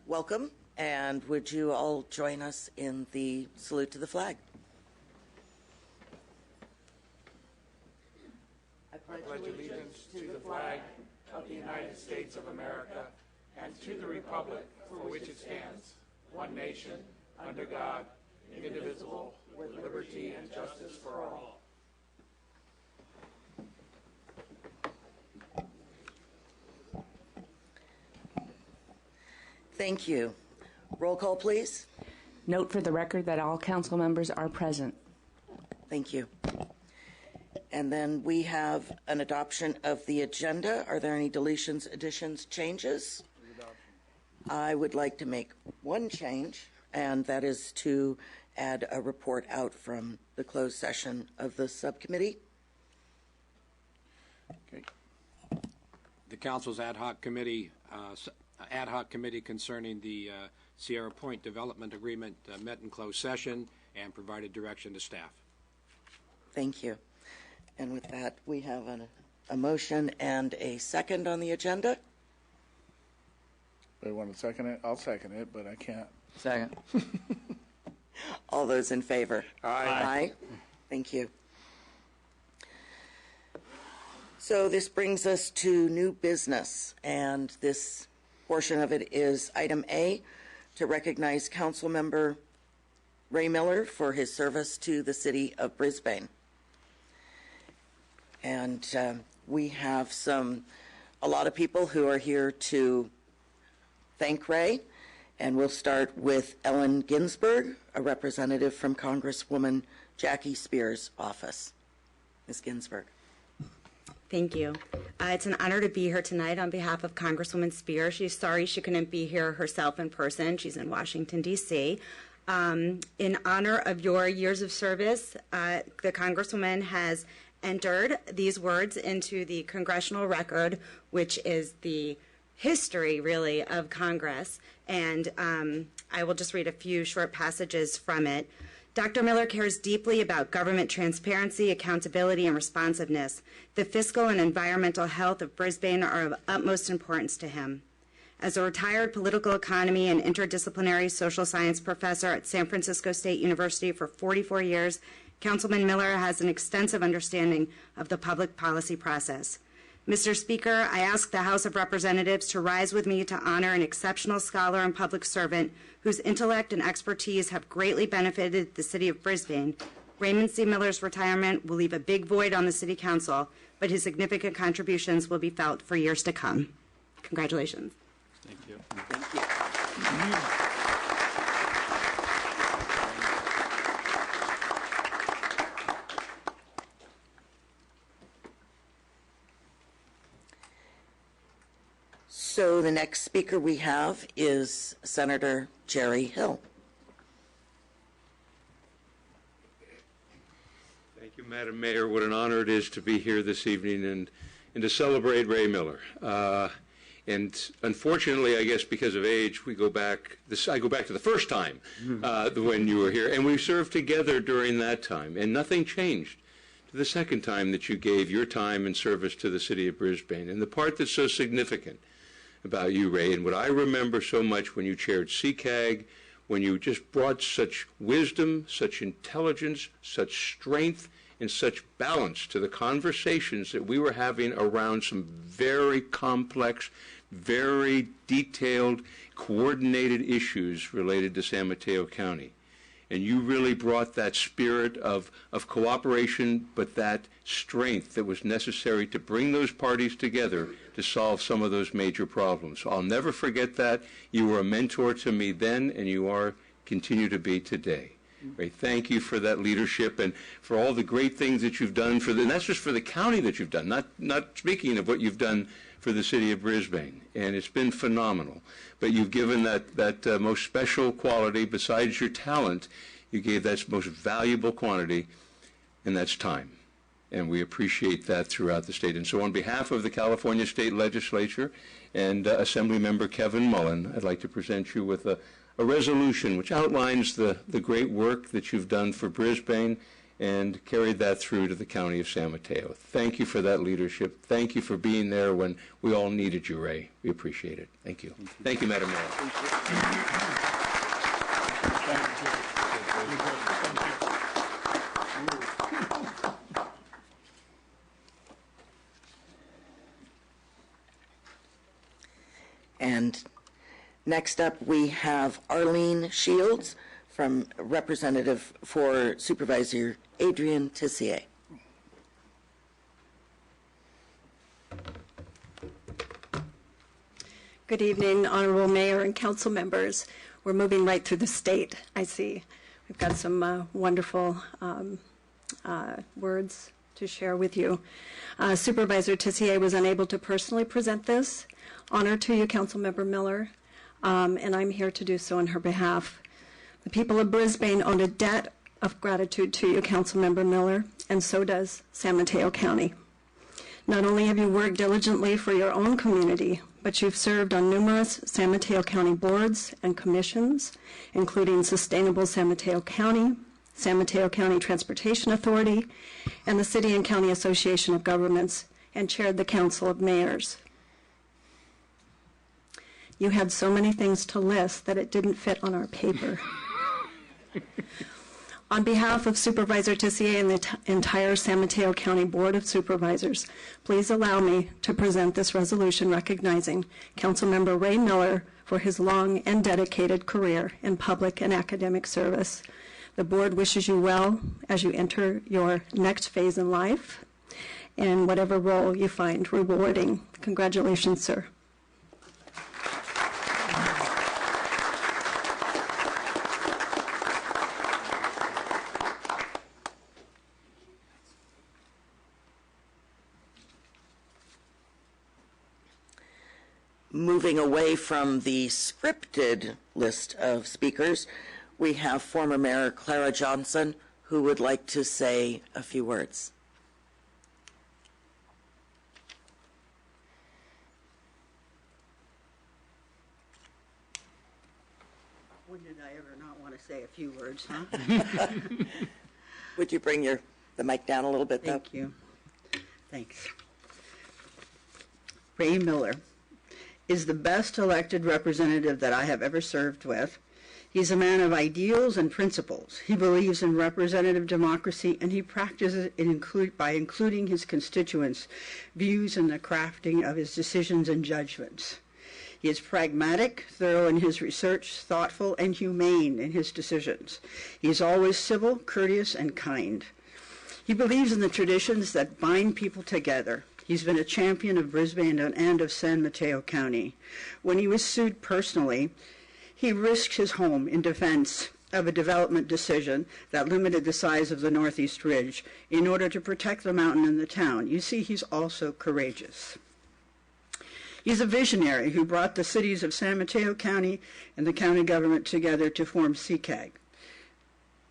Welcome, and would you all join us in the salute to the flag? I pledge allegiance to the flag of the United States of America and to the republic for which it stands, one nation, under God, indivisible, with liberty and justice for all. Thank you. Roll call, please. Note for the record that all council members are present. Thank you. And then we have an adoption of the agenda. Are there any deletions, additions, changes? I would like to make one change, and that is to add a report out from the closed session of the subcommittee. Okay. The council's ad hoc committee concerning the Sierra Point Development Agreement met in closed session and provided direction to staff. Thank you. And with that, we have a motion and a second on the agenda. They want to second it? I'll second it, but I can't. Second. All those in favor? Aye. Aye. Thank you. So this brings us to new business, and this portion of it is item A, to recognize Council Member Ray Miller for his service to the City of Brisbane. And we have a lot of people who are here to thank Ray, and we'll start with Ellen Ginsberg, a representative from Congresswoman Jackie Spears' office. Ms. Ginsberg. Thank you. It's an honor to be here tonight on behalf of Congresswoman Spears. She's sorry she couldn't be here herself in person. She's in Washington, D.C. In honor of your years of service, the Congresswoman has entered these words into the congressional record, which is the history, really, of Congress. And I will just read a few short passages from it. Dr. Miller cares deeply about government transparency, accountability, and responsiveness. The fiscal and environmental health of Brisbane are of utmost importance to him. As a retired political economy and interdisciplinary social science professor at San Francisco State University for 44 years, Councilman Miller has an extensive understanding of the public policy process. Mr. Speaker, I ask the House of Representatives to rise with me to honor an exceptional scholar and public servant whose intellect and expertise have greatly benefited the City of Brisbane. Raymond C. Miller's retirement will leave a big void on the City Council, but his significant contributions will be felt for years to come. Congratulations. Thank you. Thank you. So the next speaker we have is Senator Jerry Hill. Thank you, Madam Mayor. What an honor it is to be here this evening and to celebrate Ray Miller. And unfortunately, I guess because of age, I go back to the first time when you were here, and we served together during that time, and nothing changed to the second time that you gave your time and service to the City of Brisbane. And the part that's so significant about you, Ray, and what I remember so much when you chaired CCAG, when you just brought such wisdom, such intelligence, such strength, and such balance to the conversations that we were having around some very complex, very detailed, coordinated issues related to San Mateo County. And you really brought that spirit of cooperation, but that strength that was necessary to bring those parties together to solve some of those major problems. So I'll never forget that. You were a mentor to me then, and you continue to be today. Ray, thank you for that leadership and for all the great things that you've done and that's just for the county that you've done, not speaking of what you've done for the City of Brisbane. And it's been phenomenal. But you've given that most special quality, besides your talent, you gave that most valuable quantity, and that's time. And we appreciate that throughout the state. And so on behalf of the California State Legislature and Assemblymember Kevin Mullen, I'd like to present you with a resolution which outlines the great work that you've done for Brisbane and carried that through to the county of San Mateo. Thank you for that leadership. Thank you for being there when we all needed you, Ray. We appreciate it. Thank you. Thank you, Madam Mayor. And next up, we have Arlene Shields, from Representative for Supervisor Adrian Tissier. Good evening, Honorable Mayor and Council members. We're moving right through the state, I see. We've got some wonderful words to share with you. Supervisor Tissier was unable to personally present this. Honor to you, Councilmember Miller, and I'm here to do so on her behalf. The people of Brisbane owe a debt of gratitude to you, Councilmember Miller, and so does San Mateo County. Not only have you worked diligently for your own community, but you've served on numerous San Mateo County boards and commissions, including Sustainable San Mateo County Transportation Authority, and the City and County Association of Governments, and chaired the Council of Mayors. You had so many things to list that it didn't fit on our paper. On behalf of Supervisor Tissier and the entire San Mateo County Board of Supervisors, please allow me to present this resolution recognizing Councilmember Ray Miller for his long and dedicated career in public and academic service. The board wishes you well as you enter your next phase in life and whatever role you find rewarding. Congratulations, sir. Moving away from the scripted list of speakers, we have former Mayor Clara Johnson, who would like to say a few words. When did I ever not want to say a few words, huh? Would you bring the mic down a little bit, though? Thank you. Thanks. Ray Miller is the best elected representative that I have ever served with. He's a man of ideals and principles. He believes in representative democracy, and he practices it by including his constituents' views in the crafting of his decisions and judgments. He is pragmatic, thorough in his research, thoughtful, and humane in his decisions. He is always civil, courteous, and kind. He believes in the traditions that bind people together. He's been a champion of Brisbane and of San Mateo County. When he was sued personally, he risked his home in defense of a development decision that limited the size of the Northeast Ridge in order to protect the mountain and the town. You see, he's also courageous. He's a visionary who brought the cities of San Mateo County and the county government together to form CCAG,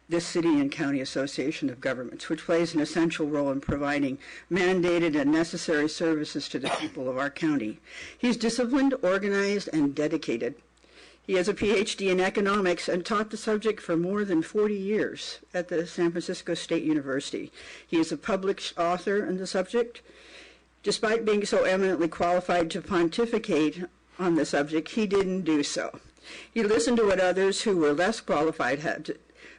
this City and County Association of Governments, which plays an essential role in providing mandated and necessary services to the people of our county. He's disciplined, organized, and dedicated. He has a PhD in economics and taught the subject for more than 40 years at the San Francisco State University. He is a published author on the subject. Despite being so eminently qualified to pontificate on the subject, he didn't do so. He listened to what others who were less qualified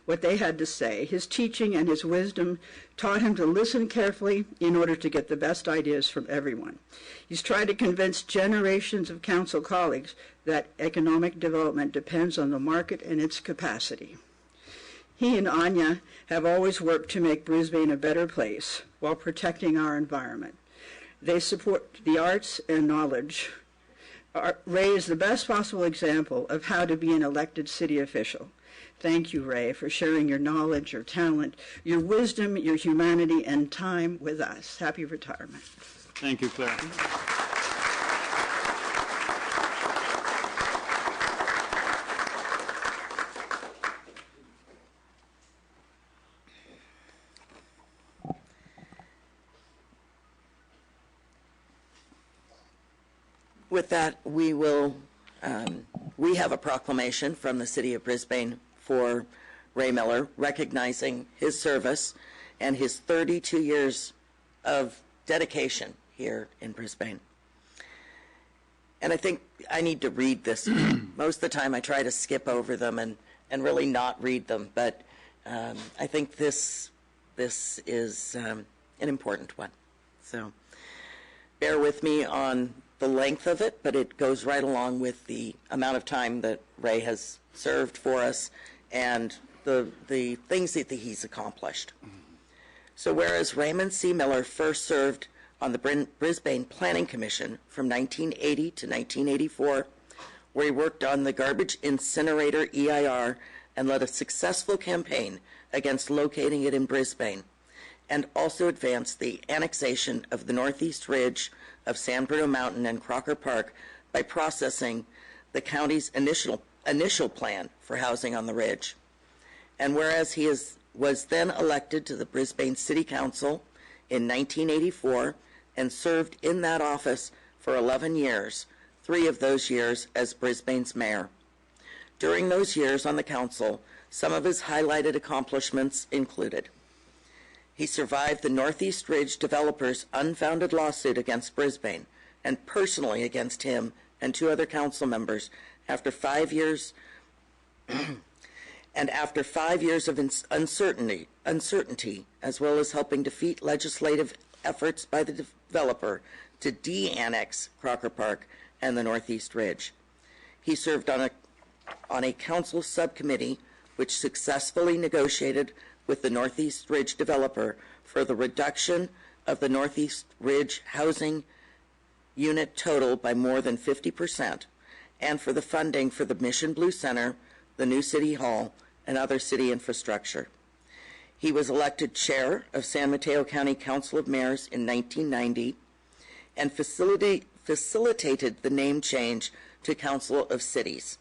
what they had to say. His teaching and his wisdom taught him to listen carefully in order to get the best ideas from everyone. He's tried to convince generations of council colleagues that economic development depends on the market and its capacity. He and Anya have always worked to make Brisbane a better place while protecting our environment. They support the arts and knowledge. Ray is the best possible example of how to be an elected city official. Thank you, Ray, for sharing your knowledge, your talent, your wisdom, your humanity, and time with us. Happy retirement. Thank you, Claire. With that, we have a proclamation from the City of Brisbane for Ray Miller recognizing his service and his 32 years of dedication here in Brisbane. And I think I need to read this. Most of the time I try to skip over them and really not read them, but I think this is an important one. So bear with me on the length of it, but it goes right along with the amount of time that Ray has served for us and the things that he's accomplished. So whereas Raymond C. Miller first served on the Brisbane Planning Commission from 1980 to 1984, where he worked on the garbage incinerator EIR and led a successful campaign against locating it in Brisbane, and also advanced the annexation of the northeast ridge of San Bruno Mountain and Crocker Park by processing the county's initial plan for housing on the ridge. And whereas he was then elected to the Brisbane City Council in 1984 and served in that office for 11 years, 3 of those years as Brisbane's mayor. During those years on the council, some of his highlighted accomplishments included: he survived the Northeast Ridge developers' unfounded lawsuit against Brisbane and personally against him and 2 other council members after 5 years and after 5 years of uncertainty, as well as helping defeat legislative efforts by the developer to de-annex Crocker Park and the Northeast Ridge. He served on a council subcommittee which successfully negotiated with the Northeast Ridge developer for the reduction of the Northeast Ridge housing unit total by more than 50%, and for the funding for the Mission Blue Center, the new City Hall, and other city infrastructure. He was elected chair of San Mateo County Council of Mayors in 1990 and facilitated the name change to Council of Cities,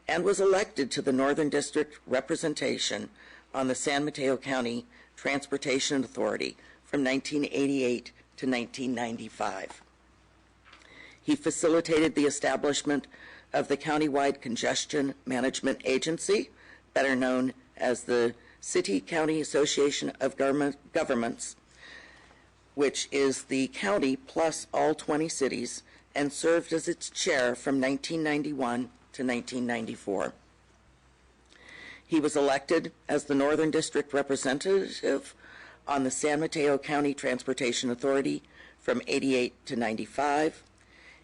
and was elected to the Northern District representation on the San Mateo County Transportation Authority from 1988 to 1995. He facilitated the establishment of the Countywide Congestion Management Agency, better known as the City-County Association of Governments, which is the county plus all 20 cities, and served as its chair from 1991 to 1994. He was elected as the Northern District representative on the San Mateo County Transportation Authority from 88 to 95.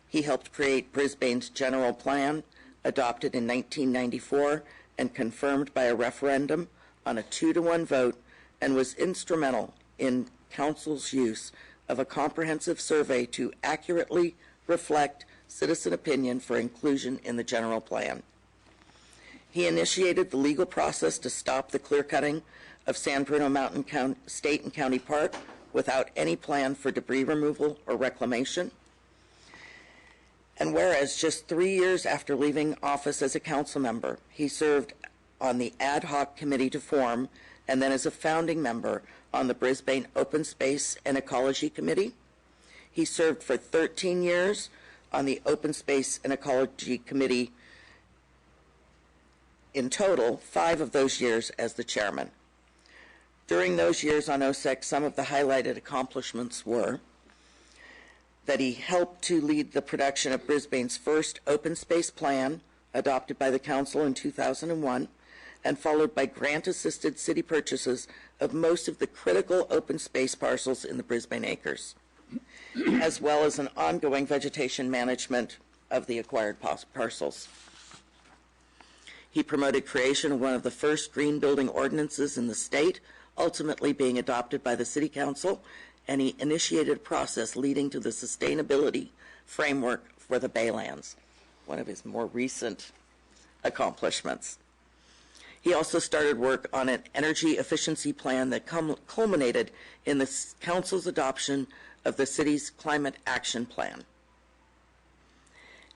He helped create Brisbane's general plan, adopted in 1994 and confirmed by a referendum on a 2-to-1 vote, and was instrumental in Council's use of a comprehensive survey to accurately reflect citizen opinion for inclusion in the general plan. He initiated the legal process to stop the clear-cutting of San Bruno Mountain State and County Park without any plan for debris removal or reclamation. And whereas just 3 years after leaving office as a council member, he served on the ad hoc committee to form, and then as a founding member on the Brisbane Open Space and Ecology Committee. He served for 13 years on the Open Space and Ecology Committee, in total 5 of those years as the chairman. During those years on OSEC, some of the highlighted accomplishments were that he helped to lead the production of Brisbane's first open space plan, adopted by the council in 2001, and followed by grant-assisted city purchases of most of the critical open space parcels in the Brisbane Acres, as well as an ongoing vegetation management of the acquired parcels. He promoted creation of one of the first green building ordinances in the state, ultimately being adopted by the City Council, and he initiated a process leading to the sustainability framework for the Baylands, one of his more recent accomplishments. He also started work on an energy efficiency plan that culminated in the Council's adoption of the city's Climate Action Plan.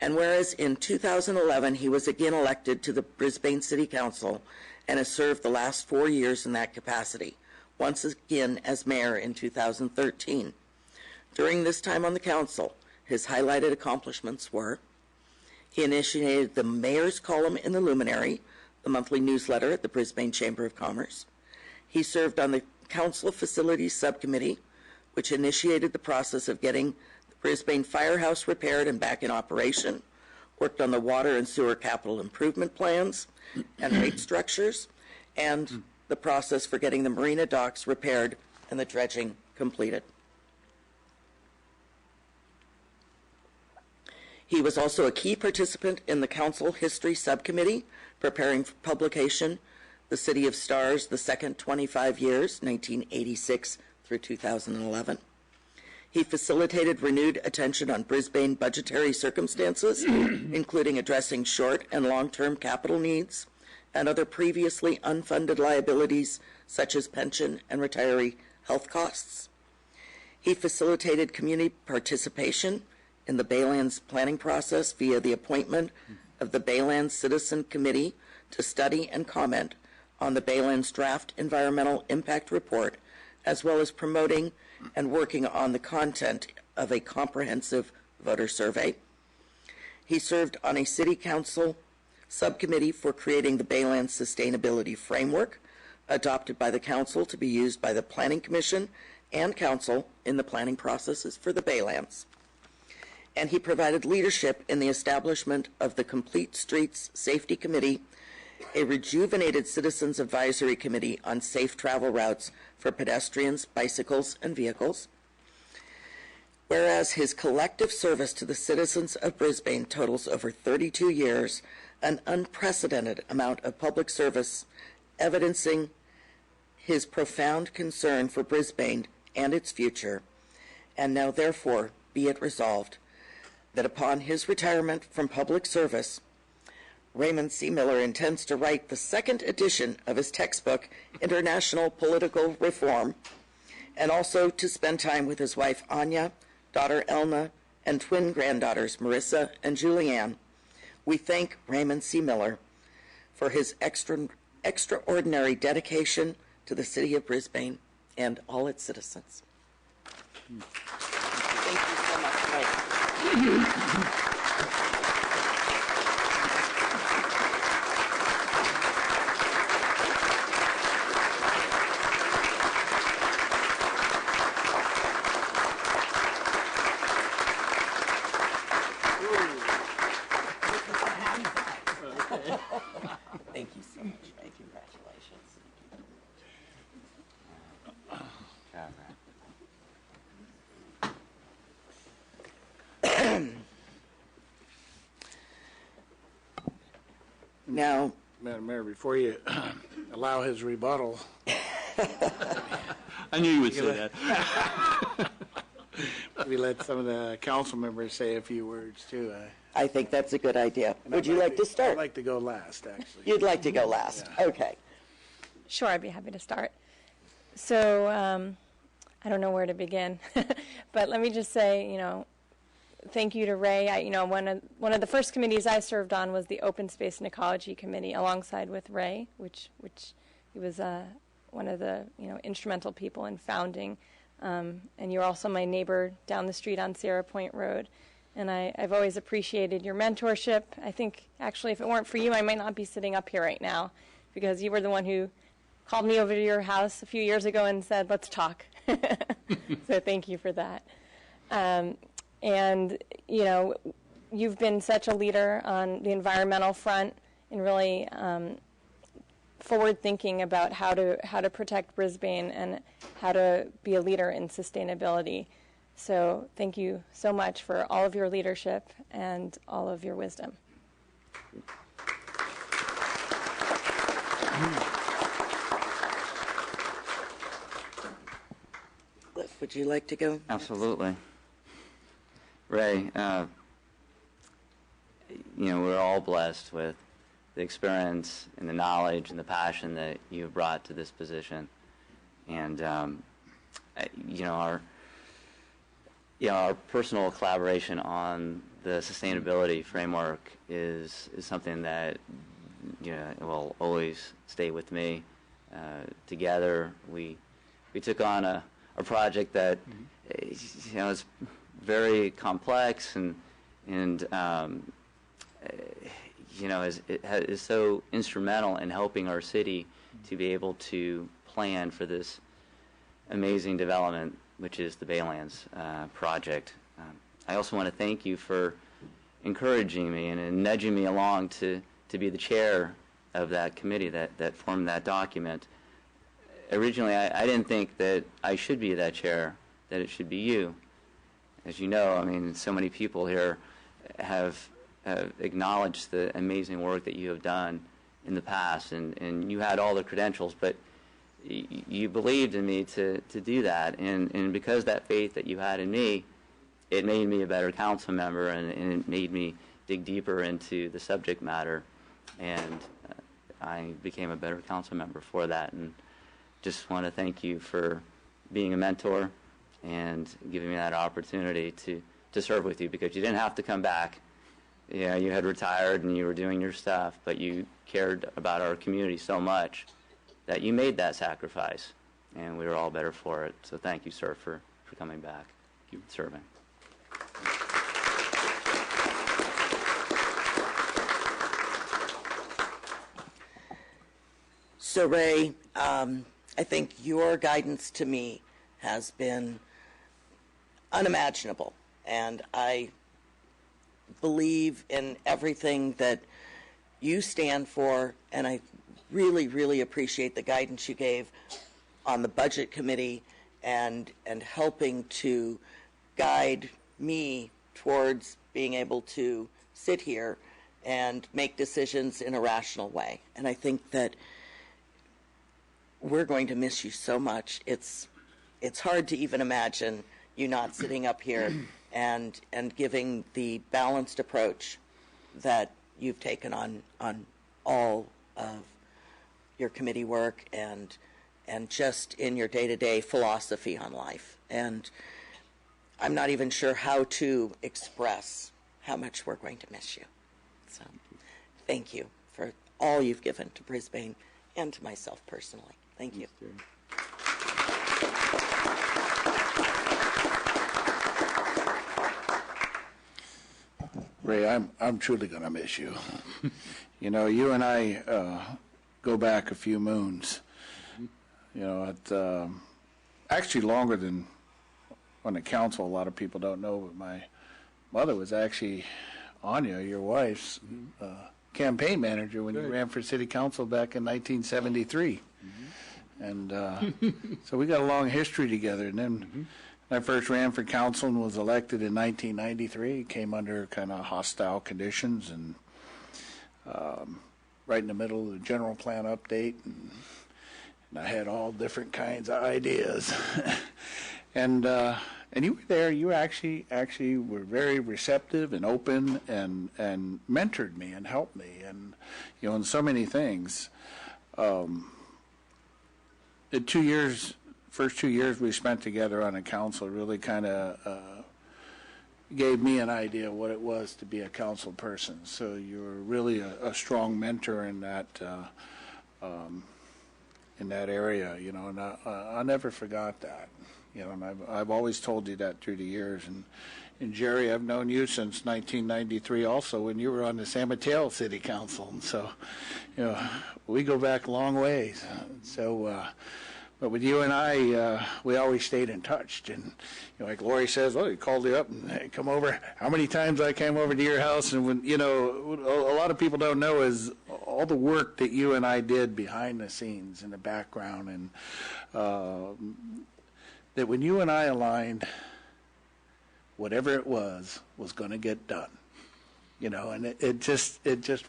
And whereas in 2011 he was again elected to the Brisbane City Council and has served the last 4 years in that capacity, once again as mayor in 2013. During this time on the council, his highlighted accomplishments were: he initiated the mayor's column in the Luminary, the monthly newsletter at the Brisbane Chamber of Commerce. He served on the Council Facilities Subcommittee, which initiated the process of getting the Brisbane Firehouse repaired and back in operation, worked on the water and sewer capital improvement plans and rate structures, and the process for getting the marina docks repaired and the dredging completed. He was also a key participant in the Council History Subcommittee, preparing for publication The City of Stars, the Second 25 Years, 1986 through 2011. He facilitated renewed attention on Brisbane budgetary circumstances, including addressing short and long-term capital needs and other previously unfunded liabilities such as pension and retiree health costs. He facilitated community participation in the Baylands planning process via the appointment of the Baylands Citizen Committee to study and comment on the Baylands draft environmental impact report, as well as promoting and working on the content of a comprehensive voter survey. He served on a City Council subcommittee for creating the Baylands Sustainability Framework, adopted by the Council to be used by the Planning Commission and Council in the planning processes for the Baylands. And he provided leadership in the establishment of the Complete Streets Safety Committee, a rejuvenated Citizens Advisory Committee on safe travel routes for pedestrians, bicycles, and vehicles. Whereas his collective service to the citizens of Brisbane totals over 32 years, an unprecedented amount of public service, evidencing his profound concern for Brisbane and its future. And now, therefore, be it resolved that upon his retirement from public service, Raymond C. Miller intends to write the second edition of his textbook, International Political Reform, and also to spend time with his wife, Anya, daughter, Elna, and twin granddaughters, Marissa and Julianne. We thank Raymond C. Miller for his extraordinary dedication to the city of Brisbane and all its citizens. Thank you so much, Ray. Thank you so much, Ray. Congratulations. Now, Madam Mayor, before you allow his rebuttal, I knew you would say that. we let some of the council members say a few words too. I think that's a good idea. Would you like to start? I'd like to go last, actually. You'd like to go last? Yeah. Okay. Sure, I'd be happy to start. So I don't know where to begin, but let me just say, thank you to Ray. One of the first committees I served on was the Open Space and Ecology Committee, alongside with Ray, which he was one of the instrumental people in founding. And you're also my neighbor down the street on Sierra Point Road. And I've always appreciated your mentorship. I think, actually, if it weren't for you, I might not be sitting up here right now, because you were the one who called me over to your house a few years ago and said, let's talk. So thank you for that. And, you've been such a leader on the environmental front and really forward thinking about how to protect Brisbane and how to be a leader in sustainability. So thank you so much for all of your leadership and all of your wisdom. Cliff, would you like to go? Absolutely. Ray, we're all blessed with the experience and the knowledge and the passion that you've brought to this position. And, our personal collaboration on the sustainability framework is something that, will always stay with me. Together, we took on a project that, is very complex and is so instrumental in helping our city to be able to plan for this amazing development, which is the Baylands project. I also want to thank you for encouraging me and nudging me along to be the chair of that committee that formed that document. Originally, I didn't think that I should be that chair, that it should be you. As you know, I mean, so many people here have acknowledged the amazing work that you have done in the past, and you had all the credentials, but you believed in me to do that, and because that faith that you had in me, it made me a better council member, and it made me dig deeper into the subject matter, and I became a better council member for that, and just want to thank you for being a mentor and giving me that opportunity to serve with you, because you didn't have to come back. Yeah, you had retired and you were doing your stuff, but you cared about our community so much that you made that sacrifice, and we were all better for it. So thank you, sir, for coming back, serving. So, Ray, I think your guidance to me has been unimaginable, and I believe in everything that you stand for, and I really, really appreciate the guidance you gave on the Budget Committee and helping to guide me towards being able to sit here and make decisions in a rational way. And I think that we're going to miss you so much. It's hard to even imagine you not sitting up here and giving the balanced approach that you've taken on all of your committee work and just in your day-to-day philosophy on life. And I'm not even sure how to express how much we're going to miss you. So thank you for all you've given to Brisbane and to myself personally. Thank you. Ray, I'm truly going to miss you. You know, you and I go back a few moons. You know, actually longer than on the council. A lot of people don't know, but my mother was actually Anya, your wife's campaign manager when you ran for city council back in 1973. And so we got a long history together. And then when I first ran for council and was elected in 1993, came under kind of hostile conditions and right in the middle of the general plan update. And I had all different kinds of ideas. And you were there. You actually were very receptive and open and mentored me and helped me, and you know, in so many things. The first 2 years we spent together on the council really kind of gave me an idea of what it was to be a council person. So you were really a strong mentor in that area, you know, and I never forgot that. You know, and I've always told you that through the years. And Jerry, I've known you since 1993 also when you were on the San Mateo City Council. And so, you know, we go back a long ways. So, but with you and I, we always stayed in touch. And, you know, like Lori says, oh, he called you up and hey, come over. How many times I came over to your house? And when, you know, a lot of people don't know is all the work that you and I did behind the scenes in the background. And that when you and I aligned, whatever it was going to get done, you know, and it just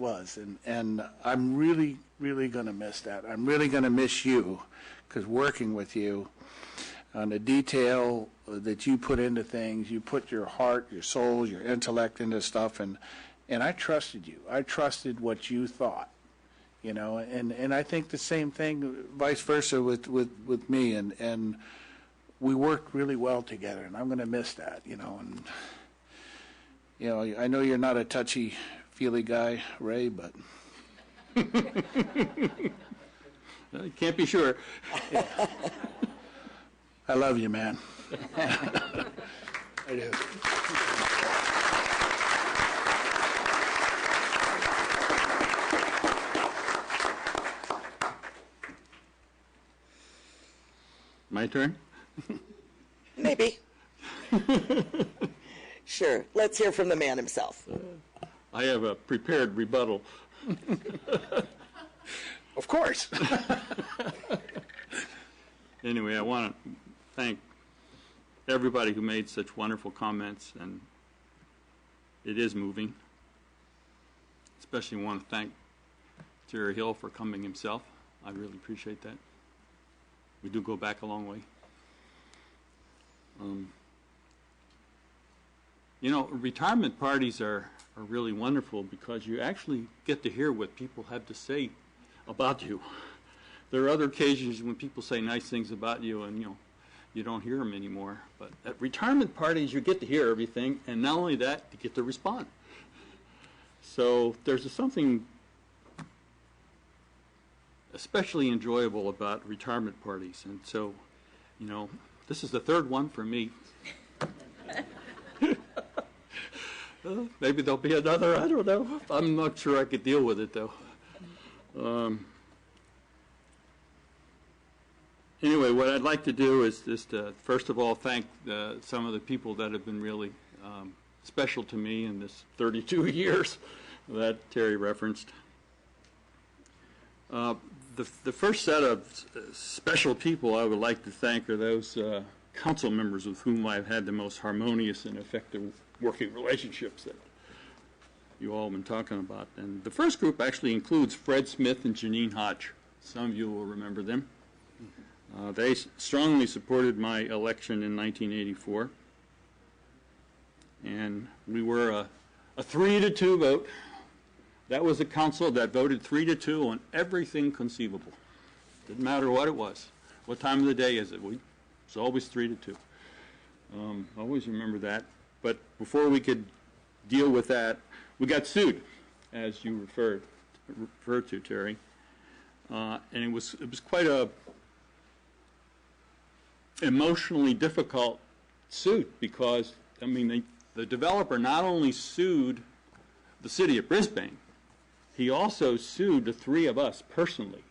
was. And I'm really, really going to miss that. I'm really going to miss you, because working with you on the detail that you put into things, you put your heart, your soul, your intellect into stuff, and I trusted you. I trusted what you thought, you know, and I think the same thing, vice versa with me, and we worked really well together, and I'm going to miss that, you know. And you know, I know you're not a touchy-feely guy, Ray, but I can't be sure. Yeah. I love you, man. I do. My turn? Maybe. Sure. Let's hear from the man himself. I have a prepared rebuttal. Of course. Anyway, I want to thank everybody who made such wonderful comments, and it is moving. Especially want to thank Terry Hill for coming himself. I really appreciate that. We do go back a long way. You know, retirement parties are really wonderful because you actually get to hear what people have to say about you. There are other occasions when people say nice things about you and, you don't hear them anymore. But at retirement parties, you get to hear everything, and not only that, you get to respond. So there's something especially enjoyable about retirement parties. And so, this is the third one for me. Maybe there'll be another, I don't know. I'm not sure I could deal with it, though. Anyway, what I'd like to do is just, first of all, thank some of the people that have been really special to me in this 32 years that Terry referenced. The first set of special people I would like to thank are those council members with whom I've had the most harmonious and effective working relationships that you all have been talking about. And the first group actually includes Fred Smith and Janine Hodge. Some of you will remember them. They strongly supported my election in 1984. And we were a 3-2 vote. That was a council that voted 3-2 on everything conceivable. Didn't matter what it was. What time of the day is it? It's always 3-2. Always remember that. But before we could deal with that, we got sued, as you referred to, Terry. And it was quite a emotionally difficult suit because, the developer not only sued the city of Brisbane, he also sued the three of us personally.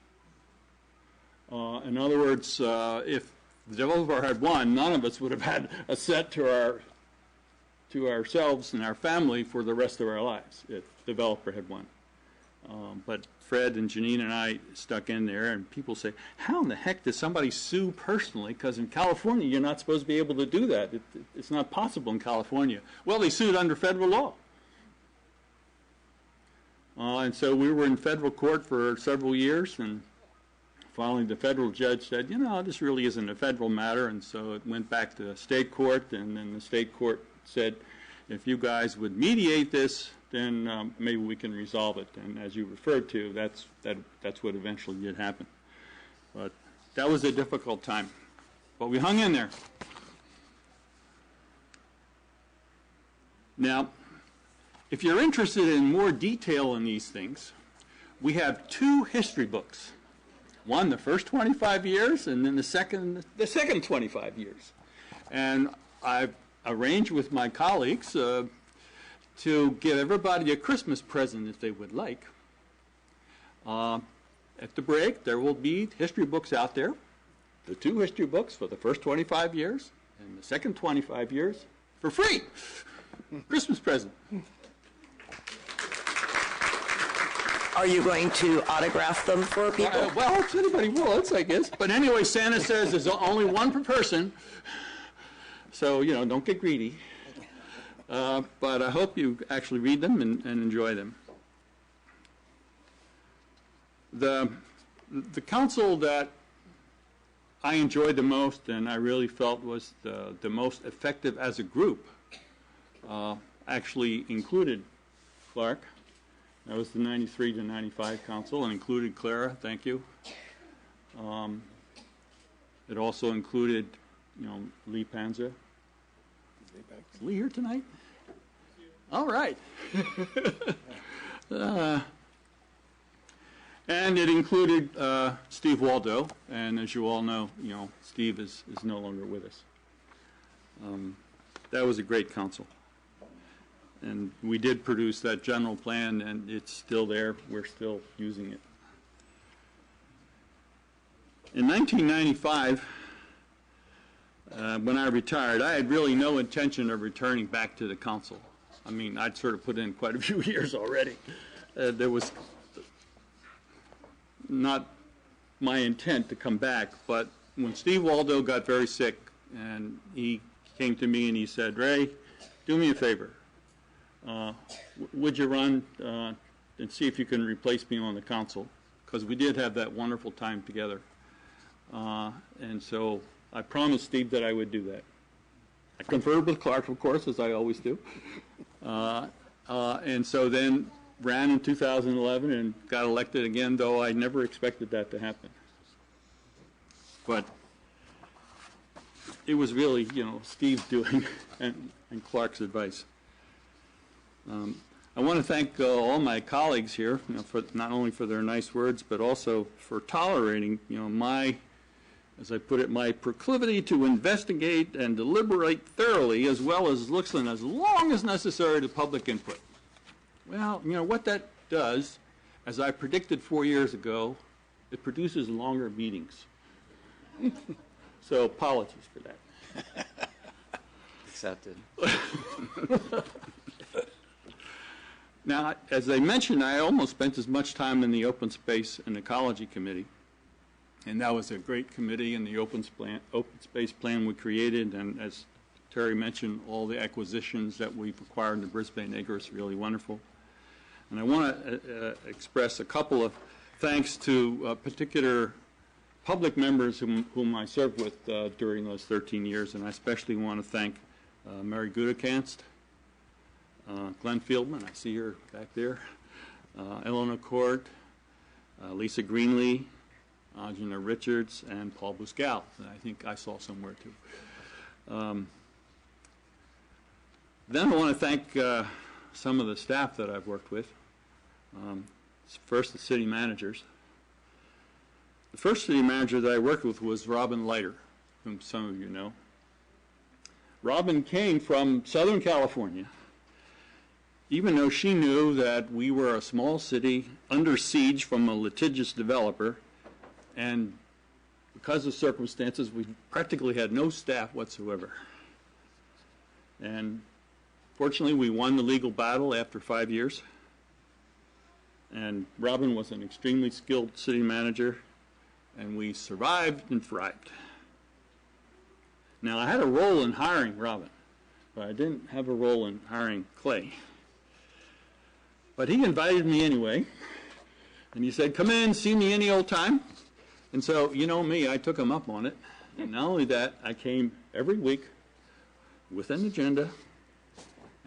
In other words, if the developer had won, none of us would have had a set to ourselves and our family for the rest of our lives if the developer had won. But Fred and Janine and I stuck in there, and people say, how in the heck does somebody sue personally? Because in California, you're not supposed to be able to do that. It's not possible in California. Well, they sued under federal law. And so we were in federal court for several years, and finally the federal judge said, this really isn't a federal matter, and so it went back to state court, and then the state court said, if you guys would mediate this, then maybe we can resolve it. And as you referred to, that's what eventually did happen. But that was a difficult time. But we hung in there. Now, if you're interested in more detail in these things, we have 2 history books. One, the first 25 years, and then the second 25 years. And I've arranged with my colleagues to give everybody a Christmas present if they would like. At the break, there will be history books out there. The 2 history books for the first 25 years and the second 25 years for free. Christmas present. Are you going to autograph them for people? Well, if anybody wants, I guess. But anyway, Santa says there's only one per person. So, don't get greedy. But I hope you actually read them and enjoy them. The council that I enjoyed the most and I really felt was the most effective as a group actually included Clark. That was the 93 to 95 council, and included Clara. Thank you. It also included, Lee Panza. Is Lee here tonight? All right. And it included Steve Waldo, and as you all know, Steve is no longer with us. That was a great council. And we did produce that general plan, and it's still there. We're still using it. In 1995, when I retired, I had really no intention of returning back to the council. I mean, I'd sort of put in quite a few years already. There was not my intent to come back, but when Steve Waldo got very sick, and he came to me and he said, "Ray, do me a favor. Would you run and see if you can replace me on the council?" Because we did have that wonderful time together. And so I promised Steve that I would do that. I conferred with Clark, of course, as I always do. And so then ran in 2011 and got elected again, though I never expected that to happen. But it was really, Steve's doing and Clark's advice. I want to thank all my colleagues here, for not only for their nice words, but also for tolerating, my, as I put it, my proclivity to investigate and deliberate thoroughly, as well as listen as long as necessary to public input. Well, what that does, as I predicted 4 years ago, it produces longer meetings. So apologies for that. Accepted. Now, as I mentioned, I almost spent as much time in the Open Space and Ecology Committee, and that was a great committee, and the Open Space Plan we created, and as Terry mentioned, all the acquisitions that we've acquired in the Brisbane Acres is really wonderful. And I want to express a couple of thanks to particular public members whom I served with during those 13 years, and I especially want to thank Mary Gudekanst, Glenn Fieldman, I see her back there, Eleanor Court, Lisa Greenlee, Anjana Richards, and Paul Buscal, that I think I saw somewhere too. Then I want to thank some of the staff that I've worked with. First, the city managers. The first city manager that I worked with was Robin Leiter, whom some of you know. Robin came from Southern California, even though she knew that we were a small city under siege from a litigious developer, and because of circumstances, we practically had no staff whatsoever. And fortunately, we won the legal battle after 5 years, and Robin was an extremely skilled city manager, and we survived and thrived. Now, I had a role in hiring Robin, but I didn't have a role in hiring Clay. But he invited me anyway, and he said, "Come in, see me any old time." And so, you know me, I took him up on it. And not only that, I came every week with an agenda,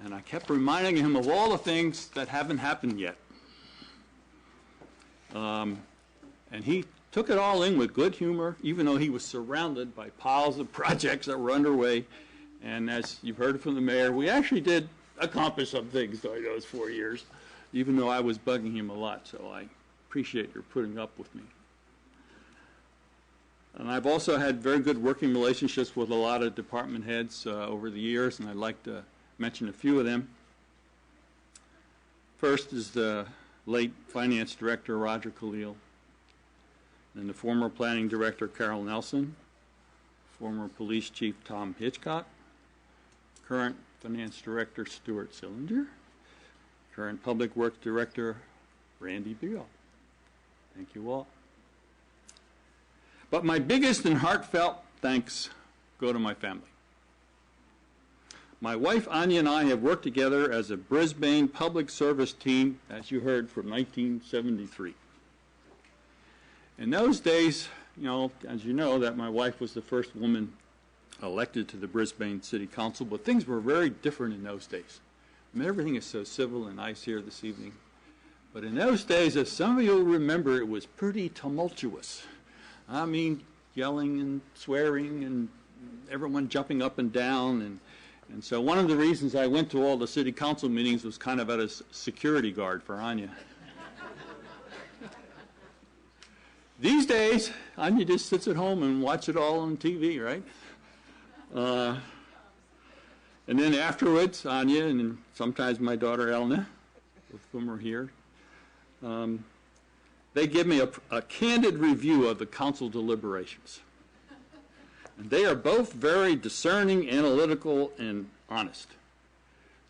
and I kept reminding him of all the things that haven't happened yet. And he took it all in with good humor, even though he was surrounded by piles of projects that were underway. And as you've heard from the mayor, we actually did accomplish some things during those 4 years, even though I was bugging him a lot. So I appreciate your putting up with me. And I've also had very good working relationships with a lot of department heads over the years, and I'd like to mention a few of them. First is the late finance director, Roger Khalil, and the former planning director, Carol Nelson, former police chief, Tom Hitchcock, current finance director, Stuart Sillinger, current public works director, Randy Beal. Thank you all. But my biggest and heartfelt thanks go to my family. My wife, Anya, and I have worked together as a Brisbane public service team, as you heard, from 1973. In those days, as you know, that my wife was the first woman elected to the Brisbane City Council, but things were very different in those days. I mean, everything is so civil and nice here this evening. But in those days, as some of you will remember, it was pretty tumultuous. I mean, yelling and swearing and everyone jumping up and down. And so one of the reasons I went to all the city council meetings was kind of as a security guard for Anya. These days, Anya just sits at home and watches it all on TV, right? And then afterwards, Anya and sometimes my daughter Elna, both of whom are here, they give me a candid review of the council deliberations. And they are both very discerning, analytical, and honest.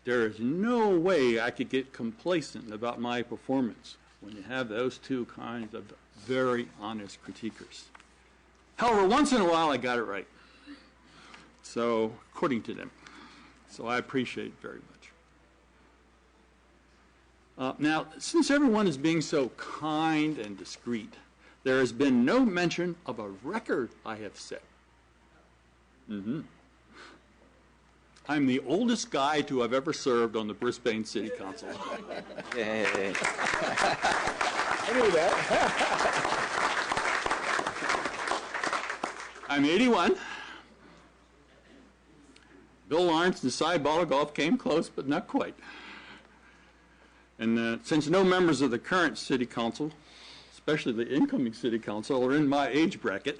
There is no way I could get complacent about my performance when you have those two kinds of very honest critiquers. However, once in a while I got it right. So, according to them. So I appreciate it very much. Now, since everyone is being so kind and discreet, there has been no mention of a record I have set. I'm the oldest guy to have ever served on the Brisbane City Council. Yay. I knew that. I'm 81. Bill Lawrence and Cy Balagoff came close, but not quite. And since no members of the current city council, especially the incoming city council, are in my age bracket,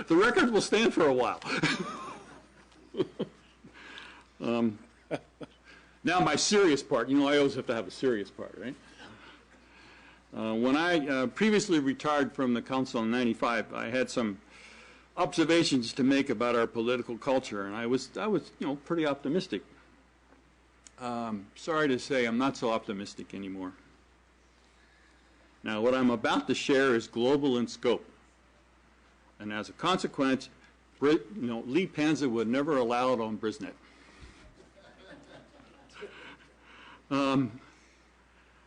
the record will stand for a while. Now my serious part. I always have to have a serious part, right? When I previously retired from the council in '95, I had some observations to make about our political culture, and I was pretty optimistic. Sorry to say, I'm not so optimistic anymore. Now, what I'm about to share is global in scope, and as a consequence, Lee Panza would never allow it on Brisnet.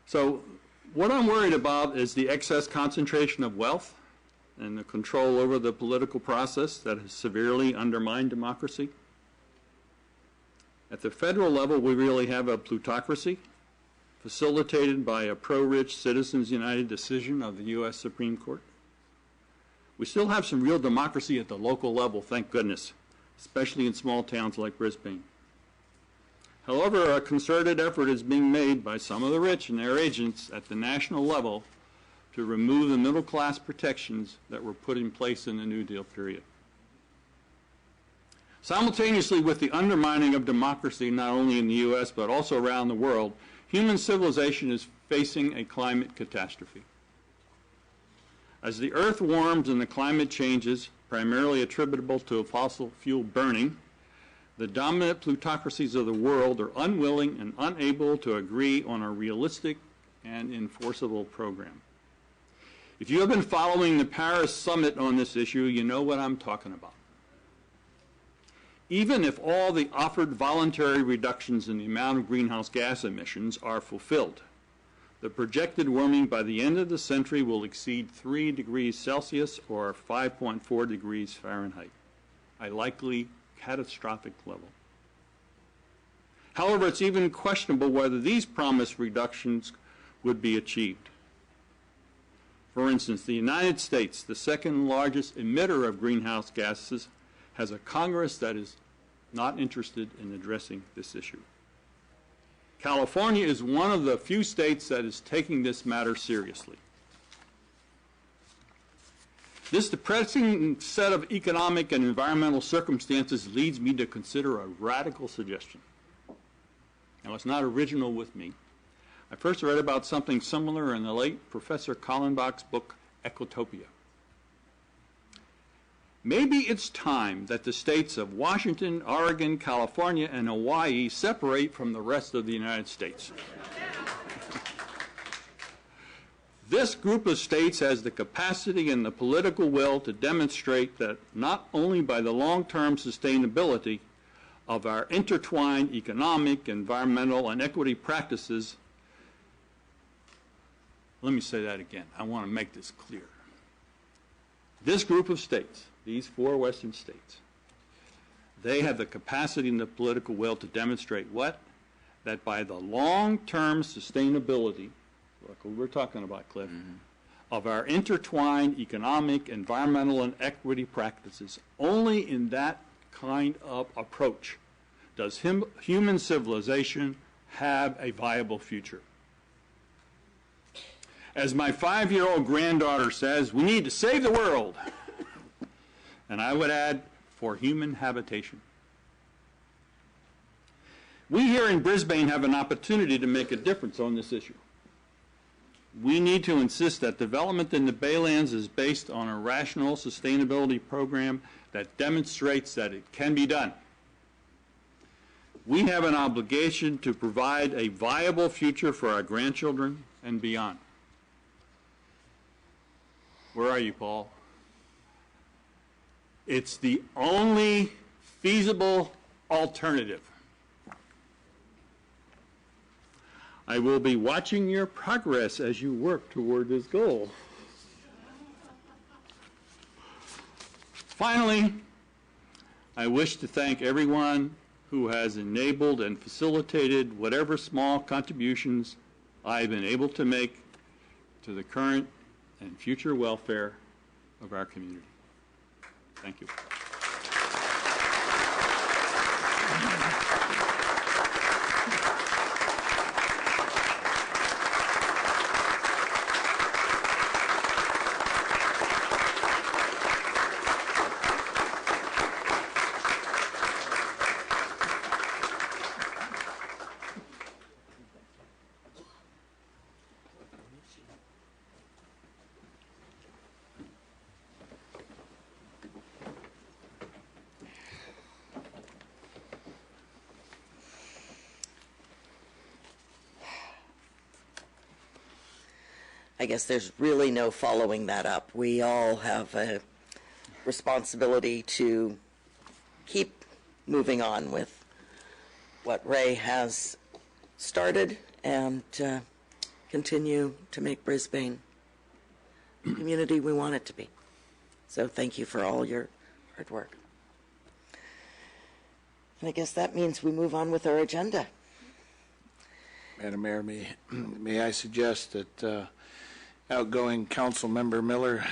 So, what I'm worried about is the excess concentration of wealth and the control over the political process that has severely undermined democracy. At the federal level, we really have a plutocracy facilitated by a pro-rich Citizens United decision of the U.S. Supreme Court. We still have some real democracy at the local level, thank goodness, especially in small towns like Brisbane. However, a concerted effort is being made by some of the rich and their agents at the national level to remove the middle-class protections that were put in place in the New Deal period. Simultaneously with the undermining of democracy, not only in the U.S. but also around the world, human civilization is facing a climate catastrophe. As the Earth warms and the climate changes, primarily attributable to fossil fuel burning, the dominant plutocracies of the world are unwilling and unable to agree on a realistic and enforceable program. If you have been following the Paris summit on this issue, you know what I'm talking about. Even if all the offered voluntary reductions in the amount of greenhouse gas emissions are fulfilled, the projected warming by the end of the century will exceed 3 degrees Celsius or 5.4 degrees Fahrenheit, a likely catastrophic level. However, it's even questionable whether these promised reductions would be achieved. For instance, the United States, the second largest emitter of greenhouse gases, has a Congress that is not interested in addressing this issue. California is one of the few states that is taking this matter seriously. This depressing set of economic and environmental circumstances leads me to consider a radical suggestion. Now, it's not original with me. I first read about something similar in the late Professor Kallenbach's book, Ecotopia. Maybe it's time that the states of Washington, Oregon, California, and Hawaii separate from the rest of the United States. This group of states has the capacity and the political will to demonstrate that not only by the long-term sustainability of our intertwined economic, environmental, and equity practices. Let me say that again. I want to make this clear. This group of states, these 4 Western states, they have the capacity and the political will to demonstrate what? That by the long-term sustainability, like we were talking about, Cliff, of our intertwined economic, environmental, and equity practices, only in that kind of approach does human civilization have a viable future. As my 5-year-old granddaughter says, we need to save the world. And I would add, for human habitation. We here in Brisbane have an opportunity to make a difference on this issue. we need to insist that development in the Baylands is based on a rational sustainability program that demonstrates that it can be done. We have an obligation to provide a viable future for our grandchildren and beyond. Where are you, Paul? It's the only feasible alternative. I will be watching your progress as you work toward this goal. Finally, I wish to thank everyone who has enabled and facilitated whatever small contributions I've been able to make to the current and future welfare of our community. Thank you. I guess there's really no following that up. We all have a responsibility to keep moving on with what Ray has started and continue to make Brisbane the community we want it to be. So thank you for all your hard work. And I guess that means we move on with our agenda. Madam Mayor, may I suggest that outgoing Council Member Miller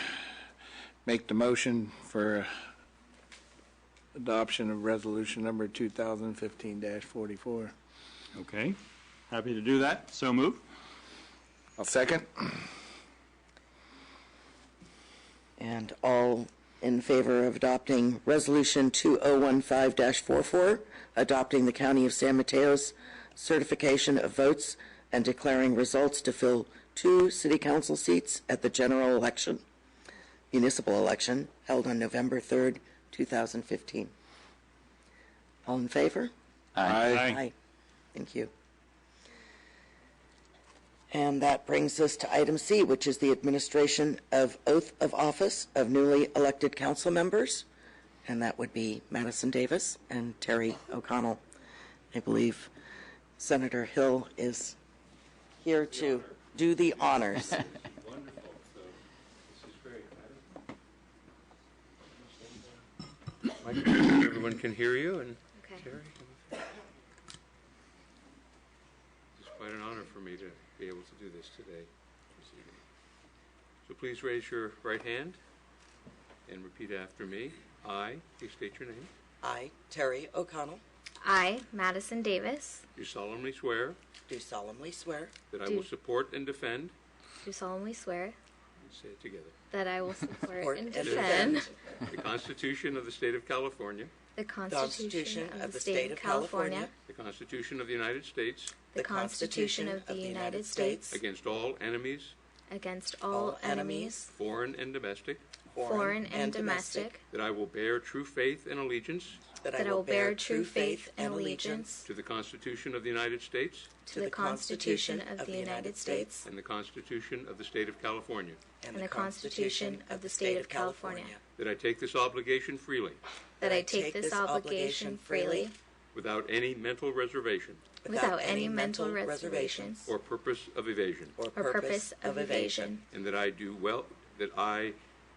make the motion for adoption of resolution number 2015-44. Okay. Happy to do that. So move. I'll second. And all in favor of adopting resolution 2015-44, adopting the County of San Mateo's certification of votes and declaring results to fill 2 city council seats at the general election, municipal election, held on November 3rd, 2015. All in favor? Aye. Aye. Thank you. And that brings us to item C, which is the administration of oath of office of newly elected council members. And that would be Madison Davis and Terry O'Connell. I believe Senator Hill is here to do the honors. Wonderful. So this is great. Everyone can hear you, and Terry. It's quite an honor for me to be able to do this today, this evening. So please raise your right hand and repeat after me. I, please state your name. I, Terry O'Connell, I, Madison Davis, Do solemnly swear do solemnly swear that I will support and defend, do solemnly swear say it together, that I will support Support and and defend the Constitution of the State of California, the Constitution of the State of California, the Constitution of the United States, the Constitution of the United States, against all enemies, against all enemies, foreign and domestic, foreign and domestic, that I will bear true faith and allegiance that I will bear true faith and allegiance to the Constitution of the United States to the Constitution of the United States and the Constitution of the State of California, and the Constitution of the State of California, that I take this obligation freely, that I take this obligation freely without any mental reservation without any mental reservations or purpose of evasion, or purpose of evasion, and that I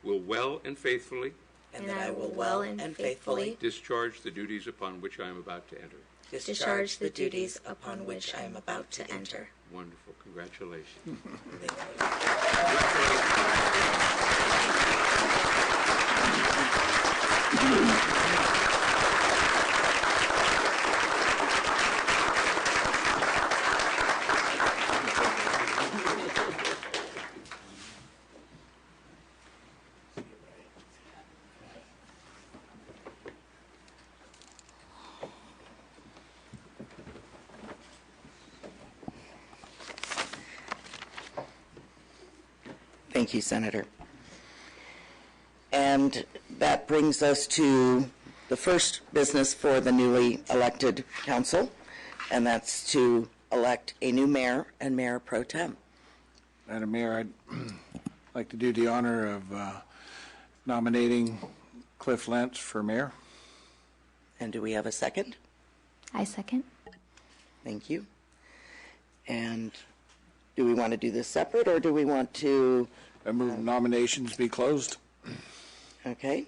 will well and faithfully and that I will well and faithfully discharge the duties upon which I am about to enter. discharge the duties upon which I am about to enter. Wonderful. Congratulations. Thank you, Senator. And that brings us to the first business for the newly elected council, and that's to elect a new mayor and mayor pro tem. Madam Mayor, I'd like to do the honor of nominating Cliff Lentz for mayor. And do we have a second? I second. Thank you. And do we want to do this separate, or do we want to? I move nominations be closed. Okay.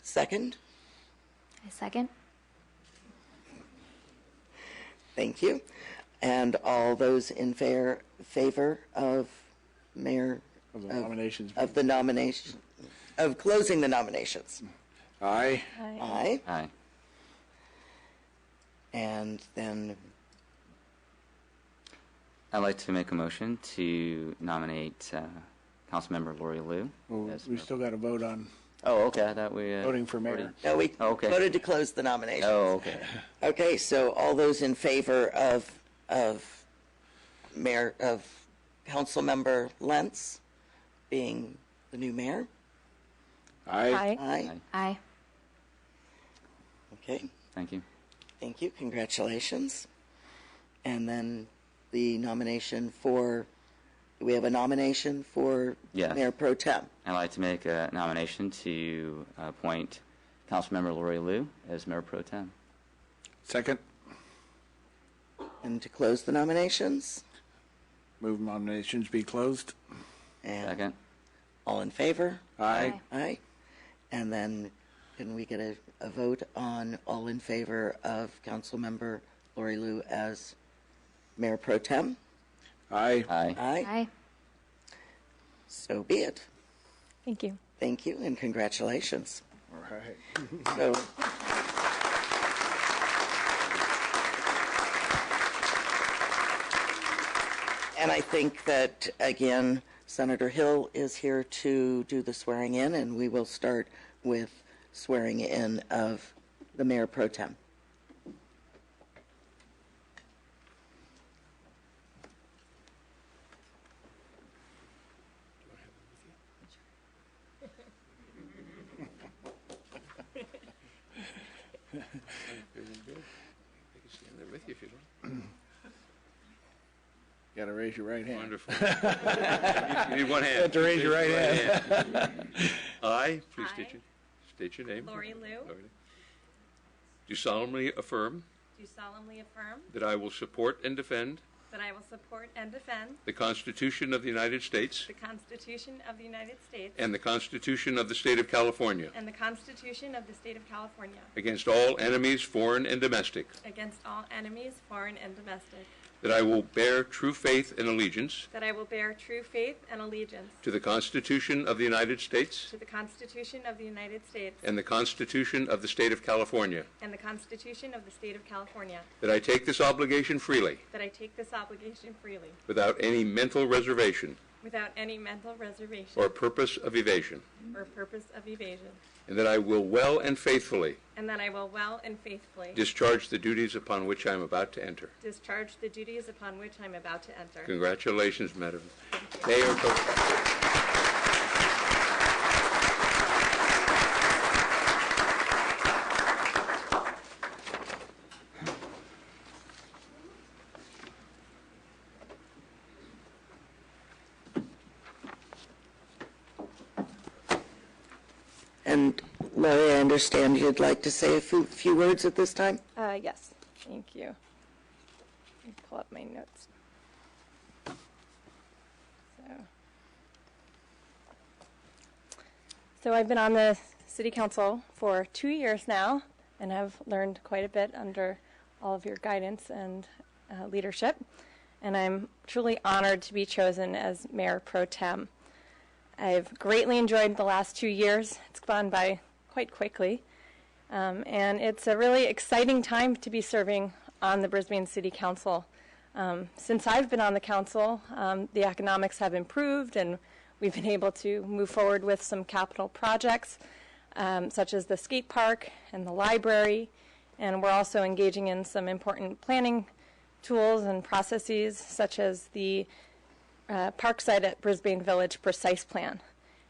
Second? I second. Thank you. And all those in favor of mayor Of the nominations. of the nomination of closing the nominations? Aye. Aye. Aye. And then I'd like to make a motion to nominate Councilmember Lori Liu. Well, as we mayor. still got to vote on Oh, okay. I thought we voting for mayor. no, we Okay. voted to close the nominations. Oh, okay. Okay, so all those in favor of mayor of Councilmember Lentz being the new mayor? Aye. Aye. Aye. Aye. Okay. Thank you. Thank you. Congratulations. And then the nomination for, do we have a nomination for Yes. Mayor Pro Tem? I'd like to make a nomination to appoint Councilmember Lori Liu as Mayor Pro Tem. Second. And to close the nominations? Move nominations be closed. And Second. all in favor? Aye. Aye. And then can we get a vote on all in favor of Councilmember Lori Liu as Mayor Pro Tem? Aye. Aye. Aye. Aye. So be it. Thank you. Thank you and congratulations. All right. So, and I think that, again, Senator Hill is here to do the swearing in, and we will start with swearing in of the Mayor Pro Tem. Got to raise your right hand. Wonderful. You need one hand. You have to raise your right hand. I, please I, state your name. Lori Liu, Do solemnly affirm do solemnly affirm that I will support and defend that I will support and defend the Constitution of the United States the Constitution of the United States and the Constitution of the State of California and the Constitution of the State of California against all enemies, foreign and domestic, against all enemies, foreign and domestic, that I will bear true faith and allegiance that I will bear true faith and allegiance to the Constitution of the United States to the Constitution of the United States and the Constitution of the State of California, and the Constitution of the State of California, that I take this obligation freely that I take this obligation freely without any mental reservation without any mental reservation or purpose of evasion, or purpose of evasion, and that I will well and faithfully and that I will well and faithfully discharge the duties upon which I am about to enter. discharge the duties upon which I am about to enter. Congratulations, Madam Mayor Pro Tem. And Larry, I understand you'd like to say a few words at this time? Yes, thank you. Let me pull up my notes. So I've been on the City Council for 2 years now, and have learned quite a bit under all of your guidance and leadership. And I'm truly honored to be chosen as Mayor Pro Tem. I've greatly enjoyed the last 2 years. It's gone by quite quickly. And it's a really exciting time to be serving on the Brisbane City Council. Since I've been on the council, the economics have improved, and we've been able to move forward with some capital projects, such as the skate park and the library. And we're also engaging in some important planning tools and processes, such as the park site at Brisbane Village precise plan.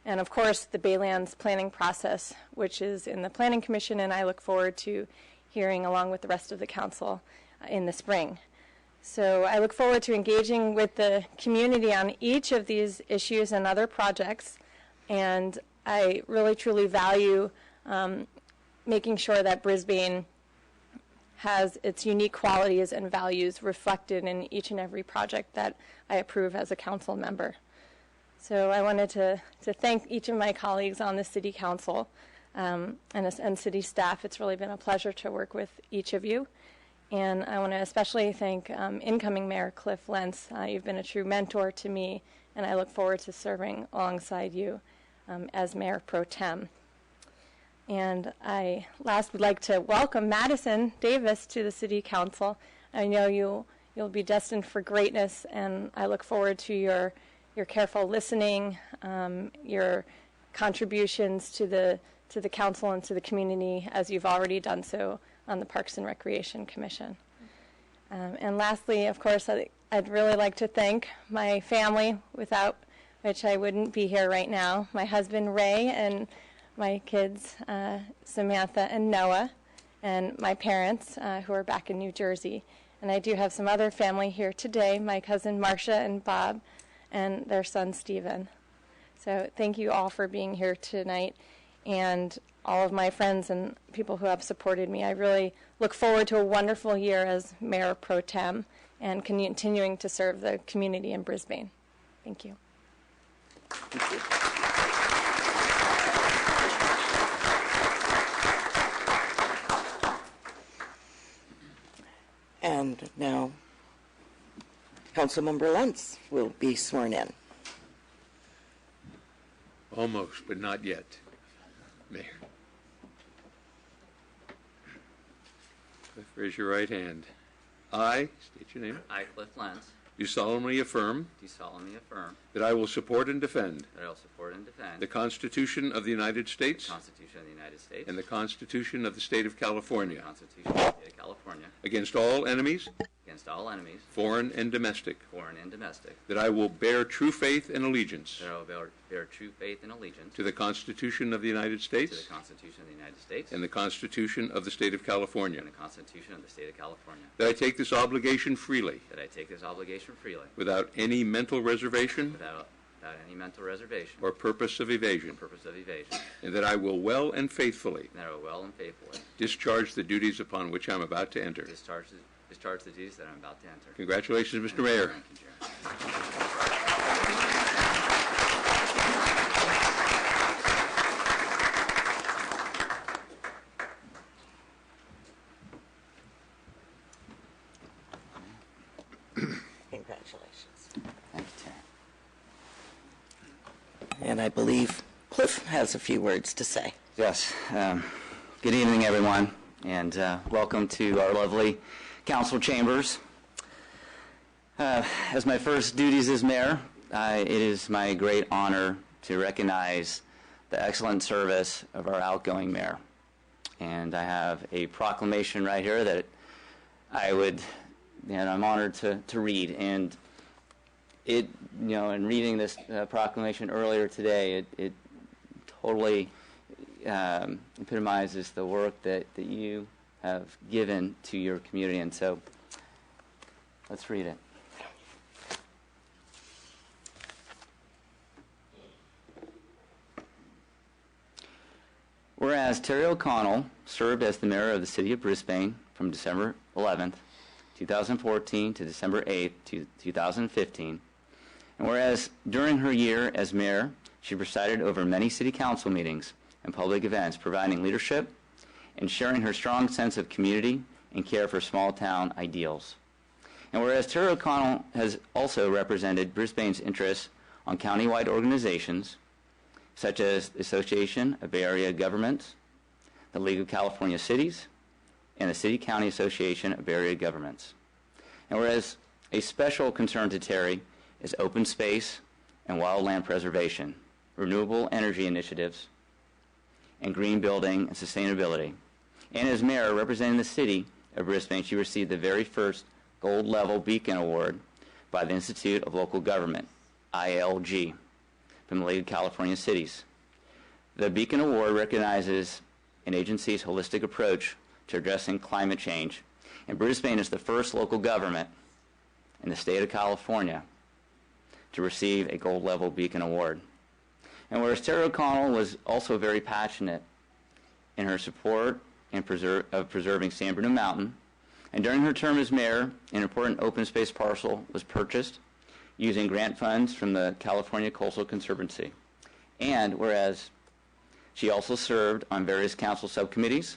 And of course, the Baylands planning process, which is in the Planning Commission, and I look forward to hearing along with the rest of the council in the spring. So I look forward to engaging with the community on each of these issues and other projects. And I really, truly value making sure that Brisbane has its unique qualities and values reflected in each and every project that I approve as a council member. So I wanted to thank each of my colleagues on the City Council and city staff. It's really been a pleasure to work with each of you. And I want to especially thank incoming Mayor Cliff Lentz. You've been a true mentor to me, and I look forward to serving alongside you as Mayor Pro Tem. And I last would like to welcome Madison Davis to the City Council. I know you'll be destined for greatness, and I look forward to your careful listening, your contributions to the council and to the community, as you've already done so on the Parks and Recreation Commission. And lastly, of course, I'd really like to thank my family, without which I wouldn't be here right now. My husband, Ray, and my kids, Samantha and Noah, and my parents, who are back in New Jersey. And I do have some other family here today, my cousin Marcia and Bob, and their son, Stephen. So thank you all for being here tonight, and all of my friends and people who have supported me. I really look forward to a wonderful year as Mayor Pro Tem and continuing to serve the community in Brisbane. Thank you. Thank you. And now, Councilmember Lentz will be sworn in. Almost, but not yet, Mayor. Raise your right hand. I, state your name, I, Cliff Lentz, do solemnly affirm do solemnly affirm that I will support and defend that I will support and defend the Constitution of the United the States Constitution of the United States and the Constitution of the State of California the Constitution of the State of California against all enemies, against all enemies, foreign and domestic, foreign and domestic, that I will bear true faith and allegiance that I will bear true faith and allegiance to the Constitution of the United to States the Constitution of the United States and the Constitution of the State of California, and the Constitution of the State of California, that I take this obligation freely that I take this obligation freely without any mental reservation without any mental reservation or purpose of evasion, and that I will well and faithfully and that I will well and faithfully discharge the duties upon which I'm about to enter. discharge the duties that I'm about to enter. Congratulations, Mr. Mayor. Thank you, Chair. Congratulations. Thank you, Chair. And I believe Cliff has a few words to say. Yes. Good evening, everyone, and welcome to our lovely council chambers. As my first duties as mayor, it is my great honor to recognize the excellent service of our outgoing mayor. And I have a proclamation right here that I'm honored to read. And it, in reading this proclamation earlier today, it totally epitomizes the work that you have given to your community. And so let's read it. Whereas Terry O'Connell served as the mayor of the city of Brisbane from December 11th, 2014 to December 8th, 2015, and whereas during her year as mayor, she presided over many city council meetings and public events, providing leadership and sharing her strong sense of community and care for small town ideals. And whereas Terry O'Connell has also represented Brisbane's interests on county-wide organizations, such as the Association of Bay Area Governments, the League of California Cities, and the City-County Association of Bay Area Governments. And whereas a special concern to Terry is open space and wildland preservation, renewable energy initiatives, and green building and sustainability. And as mayor representing the city of Brisbane, she received the very first gold level Beacon Award by the Institute of Local Government ILG, from the League of California Cities. The Beacon Award recognizes an agency's holistic approach to addressing climate change, and Brisbane is the first local government in the state of California to receive a gold-level Beacon Award. And whereas Terry O'Connell was also very passionate in her support and of preserving San Bruno Mountain, and during her term as mayor, an important open space parcel was purchased using grant funds from the California Coastal Conservancy. And whereas she also served on various council subcommittees,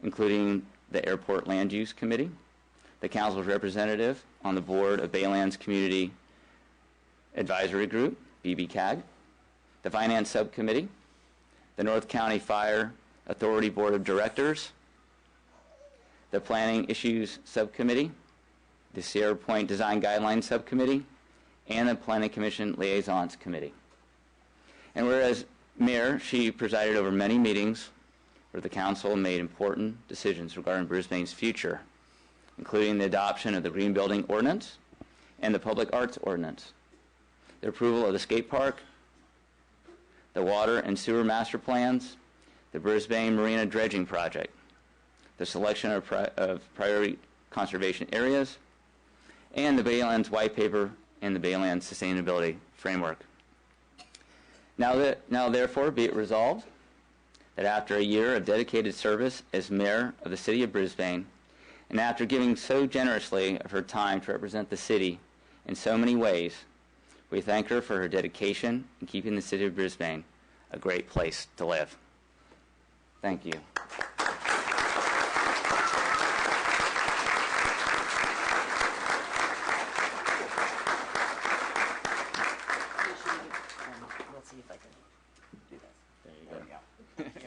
including the Airport Land Use Committee, the council's representative on the board of Baylands Community Advisory Group, BBCAG, the Finance Subcommittee, the North County Fire Authority Board of Directors, the Planning Issues Subcommittee, the Sierra Point Design Guidelines Subcommittee, and the Planning Commission Liaisons Committee. And whereas mayor, she presided over many meetings where the council made important decisions regarding Brisbane's future, including the adoption of the Green Building Ordinance and the Public Arts Ordinance, the approval of the skate park, the water and sewer master plans, the Brisbane Marina dredging project, the selection of priority conservation areas, and the Baylands White Paper and the Baylands Sustainability Framework. Now therefore be it resolved that after a year of dedicated service as mayor of the city of Brisbane, and after giving so generously of her time to represent the city in so many ways, we thank her for her dedication in keeping the city of Brisbane a great place to live. Thank you. We'll see if I can do this. There you go.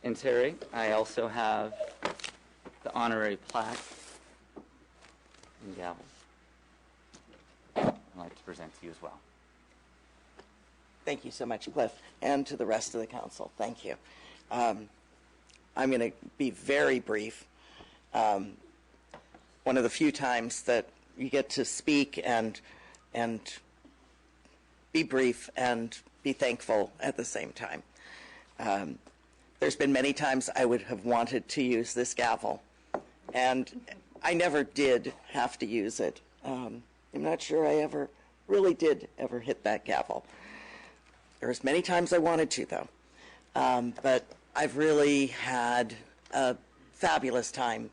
And Terry, I also have the honorary plaque and gavel I'd like to present to you as well. Thank you so much, Cliff, and to the rest of the council. Thank you. I'm going to be very brief. One of the few times that you get to speak and be brief and be thankful at the same time. There's been many times I would have wanted to use this gavel, and I never did have to use it. I'm not sure I ever really did ever hit that gavel. There's many times I wanted to, though. But I've really had a fabulous time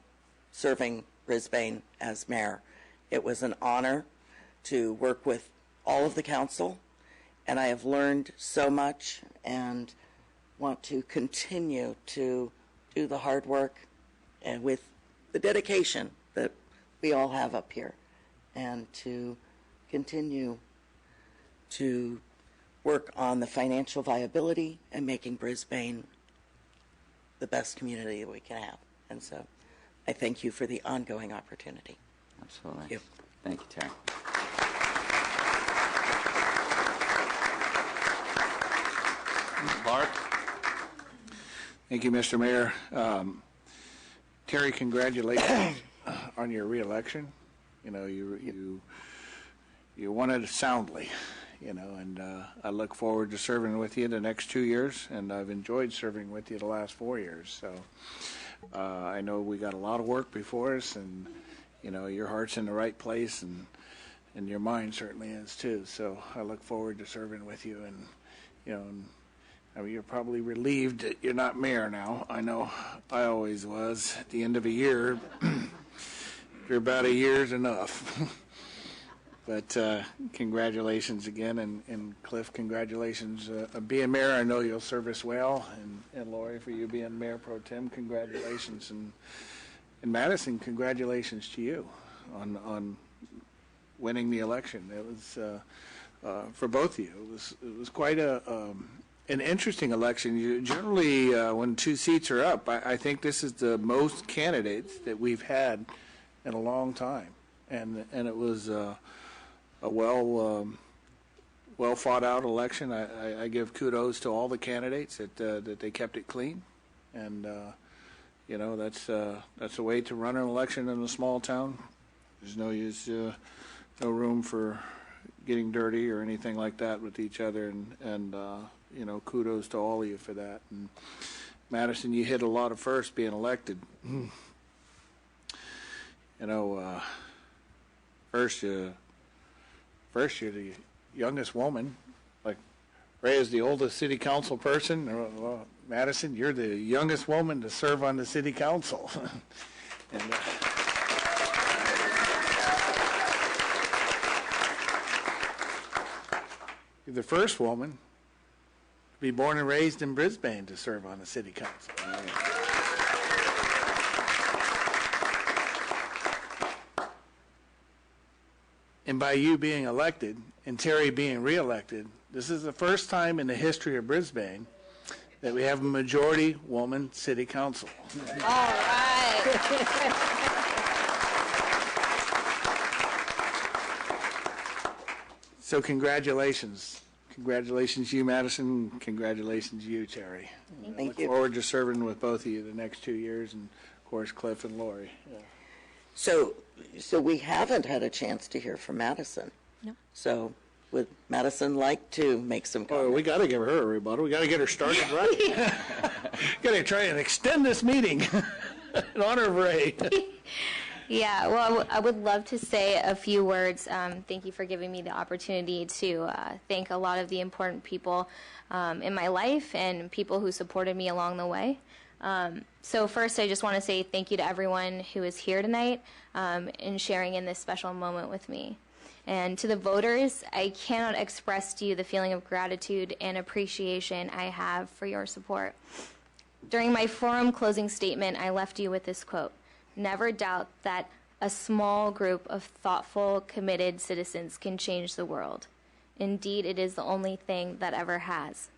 serving Brisbane as mayor. It was an honor to work with all of the council, and I have learned so much and want to continue to do the hard work and with the dedication that we all have up here, and to continue to work on the financial viability and making Brisbane the best community that we can have. And so I thank you for the ongoing opportunity. Absolutely. Thank you. Thank you, Terry. Clark. Thank you, Mr. Mayor. Terry, congratulations on your reelection. You know, you won it soundly, you know, and I look forward to serving with you the next 2 years, and I've enjoyed serving with you the last 4 years. So I know we got a lot of work before us, and, you know, your heart's in the right place, and your mind certainly is too. So I look forward to serving with you, and, you know, I mean, you're probably relieved that you're not mayor now. I know I always was. At the end of a year, after about a year's enough. But congratulations again, and Cliff, congratulations being mayor. I know you'll serve us well, and Lori, for you being mayor pro tem, congratulations, and Madison, congratulations to you on winning the election. It was for both of you. It was quite an interesting election. Generally, when two seats are up, I think this is the most candidates that we've had in a long time, and it was a well fought out election. I give kudos to all the candidates that they kept it clean, and you know, that's a way to run an election in a small town There's no use, no room for getting dirty or anything like that with each other, and you know, kudos to all of you for that. And Madison, you hit a lot of firsts being elected. You know, first you're the youngest woman. Like Ray is the oldest city council person. Madison, you're the youngest woman to serve on the city council. And, you're the first woman to be born and raised in Brisbane to serve on the city council. And by you being elected and Terry being reelected, this is the first time in the history of Brisbane that we have a majority woman city council. All right. So congratulations. Congratulations you, Madison. Congratulations you, Terry. Thank Look forward to serving with both of you the next 2 years, and of course Cliff and Lori. Yeah. So we haven't had a chance to hear from Madison. No. So would Madison like to make some comments? Oh, we got to give her a rebuttal. We got to get her started right. Got to try and extend this meeting in honor of Ray. Yeah, well, I would love to say a few words. Thank you for giving me the opportunity to thank a lot of the important people in my life and people who supported me along the way. So first, I just want to say thank you to everyone who is here tonight and sharing in this special moment with me. And to the voters, I cannot express to you the feeling of gratitude and appreciation I have for your support. During my forum closing statement, I left you with this quote: "Never doubt that a small group of thoughtful, committed citizens can change the world. Indeed, it is the only thing that ever has."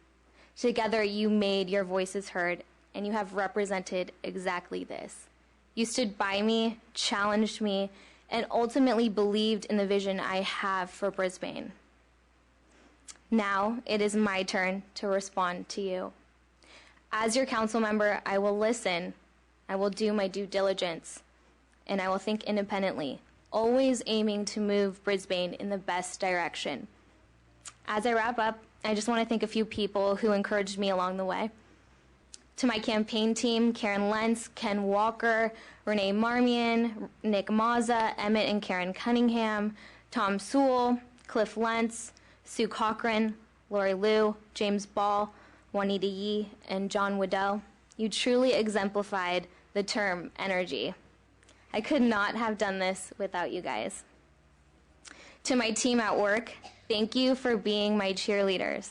Together, you made your voices heard, and you have represented exactly this. You stood by me, challenged me, and ultimately believed in the vision I have for Brisbane. Now, it is my turn to respond to you. As your council member, I will listen, I will do my due diligence, and I will think independently, always aiming to move Brisbane in the best direction. As I wrap up, I just want to thank a few people who encouraged me along the way. To my campaign team, Karen Lentz, Ken Walker, Renee Marmion, Nick Mazza, Emmett and Karen Cunningham, Tom Sewell, Cliff Lentz, Sue Cochran, Lori Liu, James Ball, Juanita Yee, and John Waddell, you truly exemplified the term energy. I could not have done this without you guys. To my team at work, thank you for being my cheerleaders.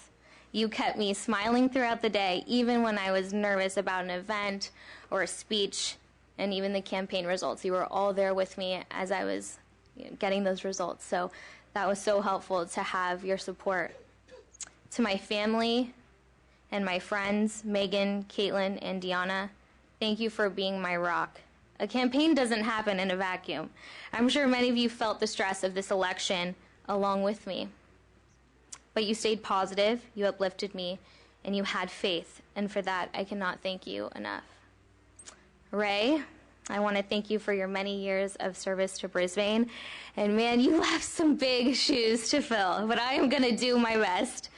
You kept me smiling throughout the day, even when I was nervous about an event or a speech, and even the campaign results. You were all there with me as I was getting those results. So that was so helpful to have your support. To my family and my friends, Megan, Caitlin, and Deanna, thank you for being my rock. A campaign doesn't happen in a vacuum. I'm sure many of you felt the stress of this election along with me. But you stayed positive, you uplifted me, and you had faith, and for that, I cannot thank you enough. Ray, I want to thank you for your many years of service to Brisbane, and man, you left some big shoes to fill, but I am going to do my best.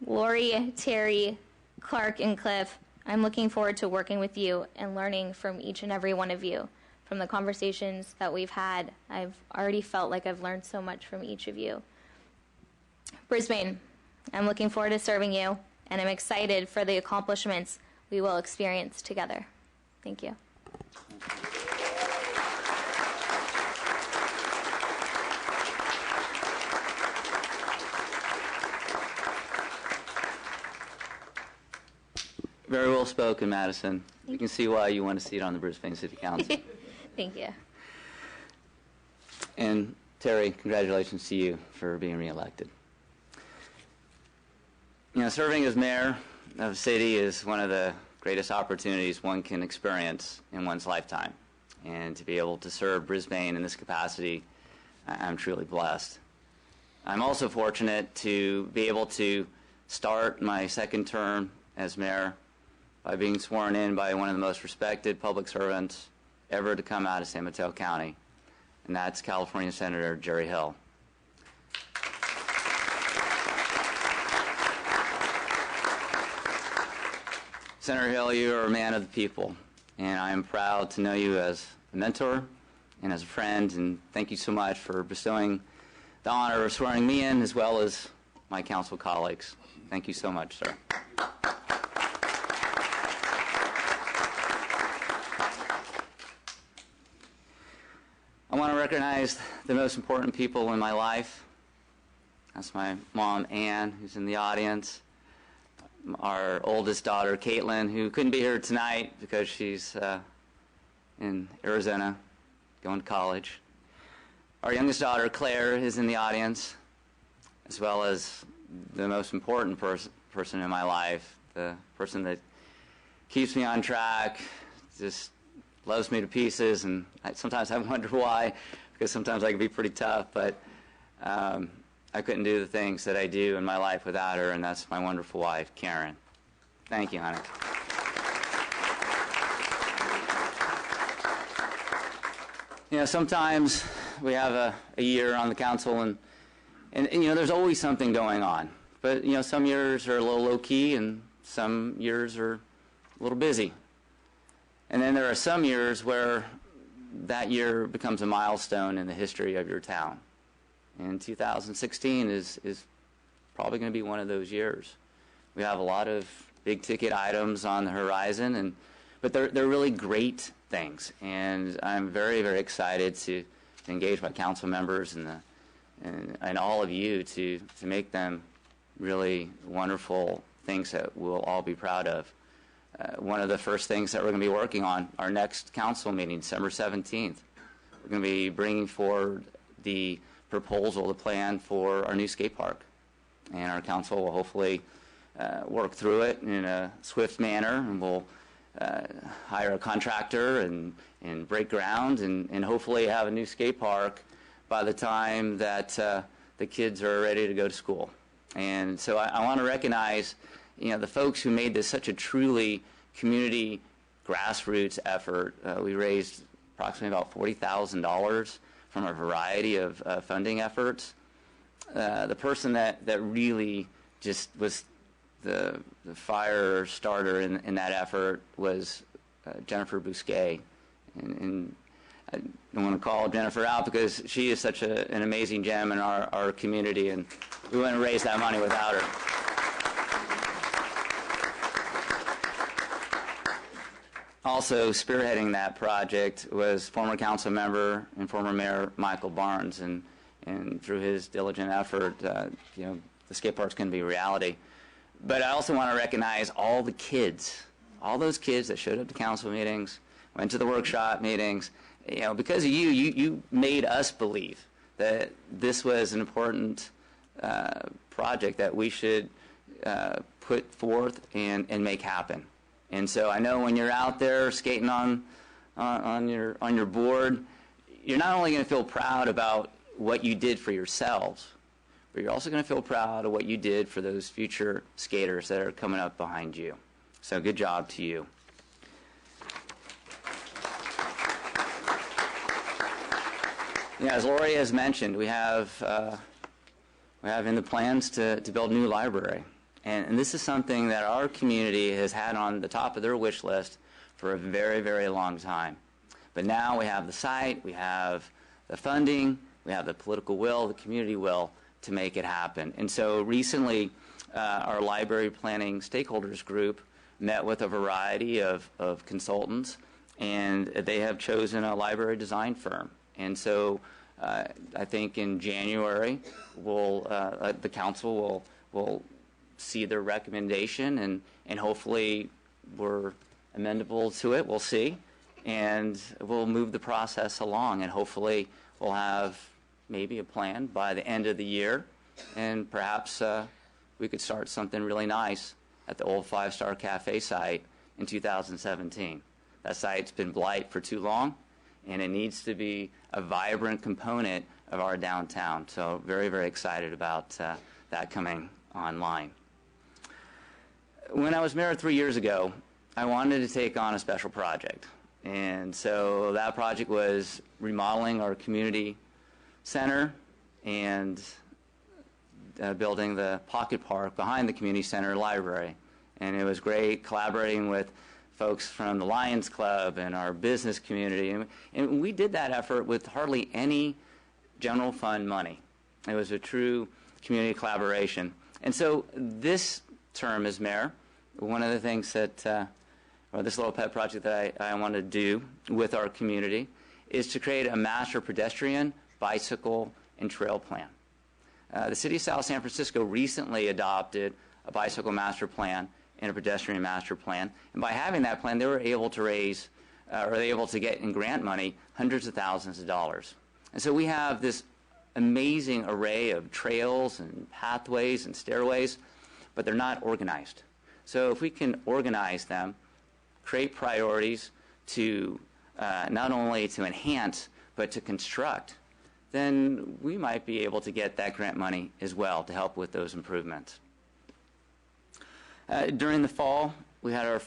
Lori, Terry, Clark, and Cliff, I'm looking forward to working with you and learning from each and every one of you. From the conversations that we've had, I've already felt like I've learned so much from each of you. Brisbane, I'm looking forward to serving you, and I'm excited for the accomplishments we will experience together. Thank you. Very well spoken, Madison. You can see why you want a seat on the Brisbane City Council. Thank you. And Terry, congratulations to you for being reelected. You know, serving as mayor of a city is one of the greatest opportunities one can experience in one's lifetime. And to be able to serve Brisbane in this capacity, I'm truly blessed. I'm also fortunate to be able to start my second term as mayor by being sworn in by one of the most respected public servants ever to come out of San Mateo County, and that's California Senator Jerry Hill. Senator Hill, you are a man of the people, and I am proud to know you as a mentor and as a friend, and thank you so much for bestowing the honor of swearing me in, as well as my council colleagues. Thank you so much, sir. I want to recognize the most important people in my life. That's my mom, Ann, who's in the audience, our oldest daughter, Caitlin, who couldn't be here tonight because she's in Arizona going to college. Our youngest daughter, Claire, is in the audience, as well as the most important person in my life, the person that keeps me on track, just loves me to pieces, and sometimes I wonder why, because sometimes I can be pretty tough, but I couldn't do the things that I do in my life without her, and that's my wonderful wife, Karen. Thank you, honey. You know, sometimes we have a year on the council, and you know, there's always something going on. But, you know, some years are a little low-key, and some years are a little busy. And then there are some years where that year becomes a milestone in the history of your town. And 2016 is probably going to be one of those years. We have a lot of big-ticket items on the horizon, but they're really great things. And I'm very, very excited to engage my council members and all of you to make them really wonderful things that we'll all be proud of. One of the first things that we're going to be working on, our next council meeting, December 17th, we're going to be bringing forward the proposal, the plan for our new skate park. And our council will hopefully work through it in a swift manner, and we'll hire a contractor and break ground and hopefully have a new skate park by the time that the kids are ready to go to school. And so I want to recognize, you know, the folks who made this such a truly community grassroots effort. We raised approximately about $40,000 from a variety of funding efforts. The person that really just was the fire starter in that effort was Jennifer Bousquet. And I don't want to call Jennifer out because she is such an amazing gem in our community, and we wouldn't raise that money without her. Also spearheading that project was former council member and former mayor Michael Barnes, and through his diligent effort, you know, the skate park's going to be a reality. But I also want to recognize all the kids, all those kids that showed up to council meetings, went to the workshop meetings. You know, because of you made us believe that this was an important project that we should put forth and make happen. And so I know when you're out there skating on your board, you're not only going to feel proud about what you did for yourselves, but you're also going to feel proud of what you did for those future skaters that are coming up behind you. So good job to you. Yeah, as Lori has mentioned, we have in the plans to build a new library. And this is something that our community has had on the top of their wish list for a very, very long time. But now we have the site, we have the funding, we have the political will, the community will to make it happen. And so recently, our library planning stakeholders group met with a variety of consultants, and they have chosen a library design firm. And so I think in January, the council will see their recommendation, and hopefully we're amendable to it. We'll see. And we'll move the process along, and hopefully we'll have maybe a plan by the end of the year, and perhaps we could start something really nice at the old 5-Star Cafe site in 2017. That site's been blight for too long, and it needs to be a vibrant component of our downtown. So very, very excited about that coming online. When I was mayor 3 years ago, I wanted to take on a special project. And so that project was remodeling our community center and building the pocket park behind the community center library. And it was great collaborating with folks from the Lions Club and our business community. And we did that effort with hardly any general fund money. It was a true community collaboration. And so this term as mayor, one of the things that, or this little pet project that I want to do with our community is to create a master pedestrian, bicycle, and trail plan. The city of South San Francisco recently adopted a bicycle master plan and a pedestrian master plan. And by having that plan, they were able to raise, or they were able to get in grant money hundreds of thousands of dollars. And so we have this amazing array of trails and pathways and stairways, but they're not organized. So if we can organize them, create priorities to not only to enhance, but to construct, then we might be able to get that grant money as well to help with those improvements. During the fall, we had our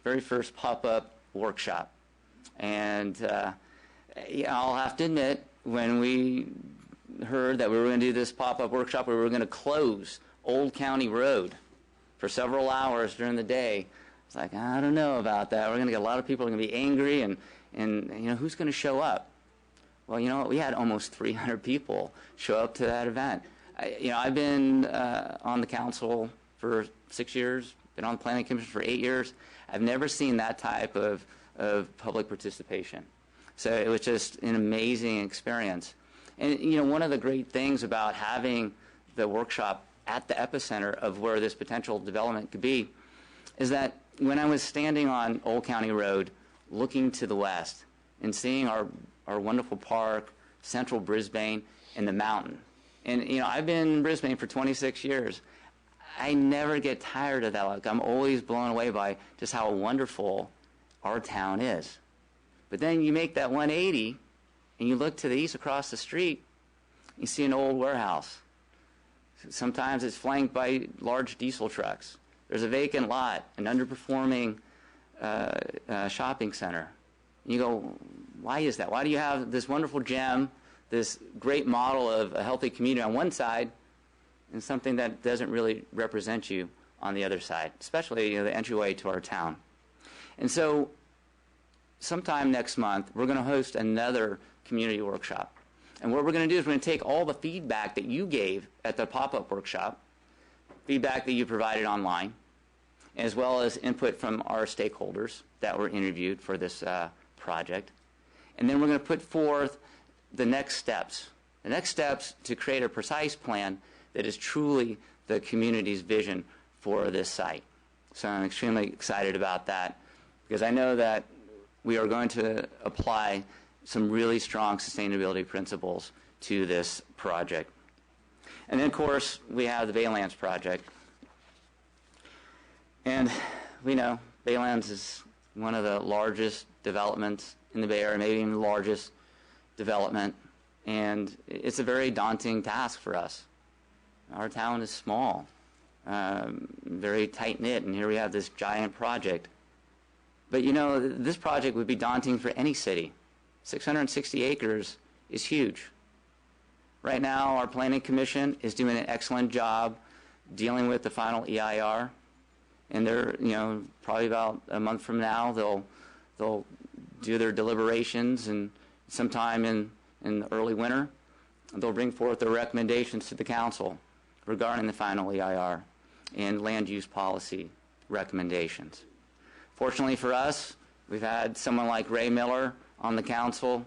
very first pop-up workshop. And I'll have to admit, when we heard that we were going to do this pop-up workshop, we were going to close Old County Road for several hours during the day. It's like, I don't know about that. We're going to get a lot of people are going to be angry, and who's going to show up? Well, you know what? We had almost 300 people show up to that event. I've been on the council for 6 years, been on the planning commission for 8 years. I've never seen that type of public participation. So it was just an amazing experience. And, one of the great things about having the workshop at the epicenter of where this potential development could be is that when I was standing on Old County Road looking to the west and seeing our wonderful park, central Brisbane, and the mountain. And, I've been in Brisbane for 26 years. I never get tired of that. Like, I'm always blown away by just how wonderful our town is. But then you make that 180 and you look to the east across the street, you see an old warehouse. Sometimes it's flanked by large diesel trucks. There's a vacant lot, an underperforming shopping center. You go, why is that? Why do you have this wonderful gem, this great model of a healthy community on one side, and something that doesn't really represent you on the other side, especially the entryway to our town? And so sometime next month, we're going to host another community workshop. And what we're going to do is we're going to take all the feedback that you gave at the pop-up workshop, feedback that you provided online, as well as input from our stakeholders that were interviewed for this project. And then we're going to put forth the next steps to create a precise plan that is truly the community's vision for this site. So I'm extremely excited about that because I know that we are going to apply some really strong sustainability principles to this project. And then, of course, we have the Baylands project. And we know Baylands is one of the largest developments in the Bay Area, maybe even the largest development. And it's a very daunting task for us. Our town is small, very tight-knit, and here we have this giant project. But this project would be daunting for any city. 660 acres is huge. Right now, our Planning Commission is doing an excellent job dealing with the final EIR. And they're, probably about a month from now, they'll do their deliberations, and sometime in the early winter, they'll bring forth their recommendations to the council regarding the final EIR and land use policy recommendations. Fortunately for us, we've had someone like Ray Miller on the council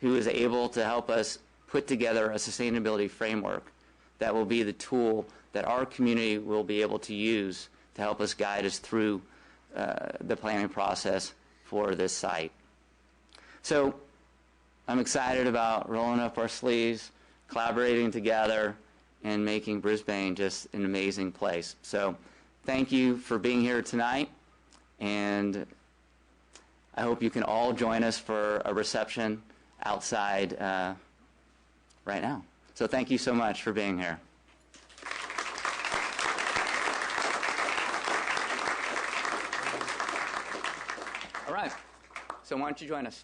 who is able to help us put together a sustainability framework that will be the tool that our community will be able to use to help us guide us through the planning process for this site. So I'm excited about rolling up our sleeves, collaborating together, and making Brisbane just an amazing place. So thank you for being here tonight, and I hope you can all join us for a reception outside right now. So thank you so much for being here. All right. So why don't you join us?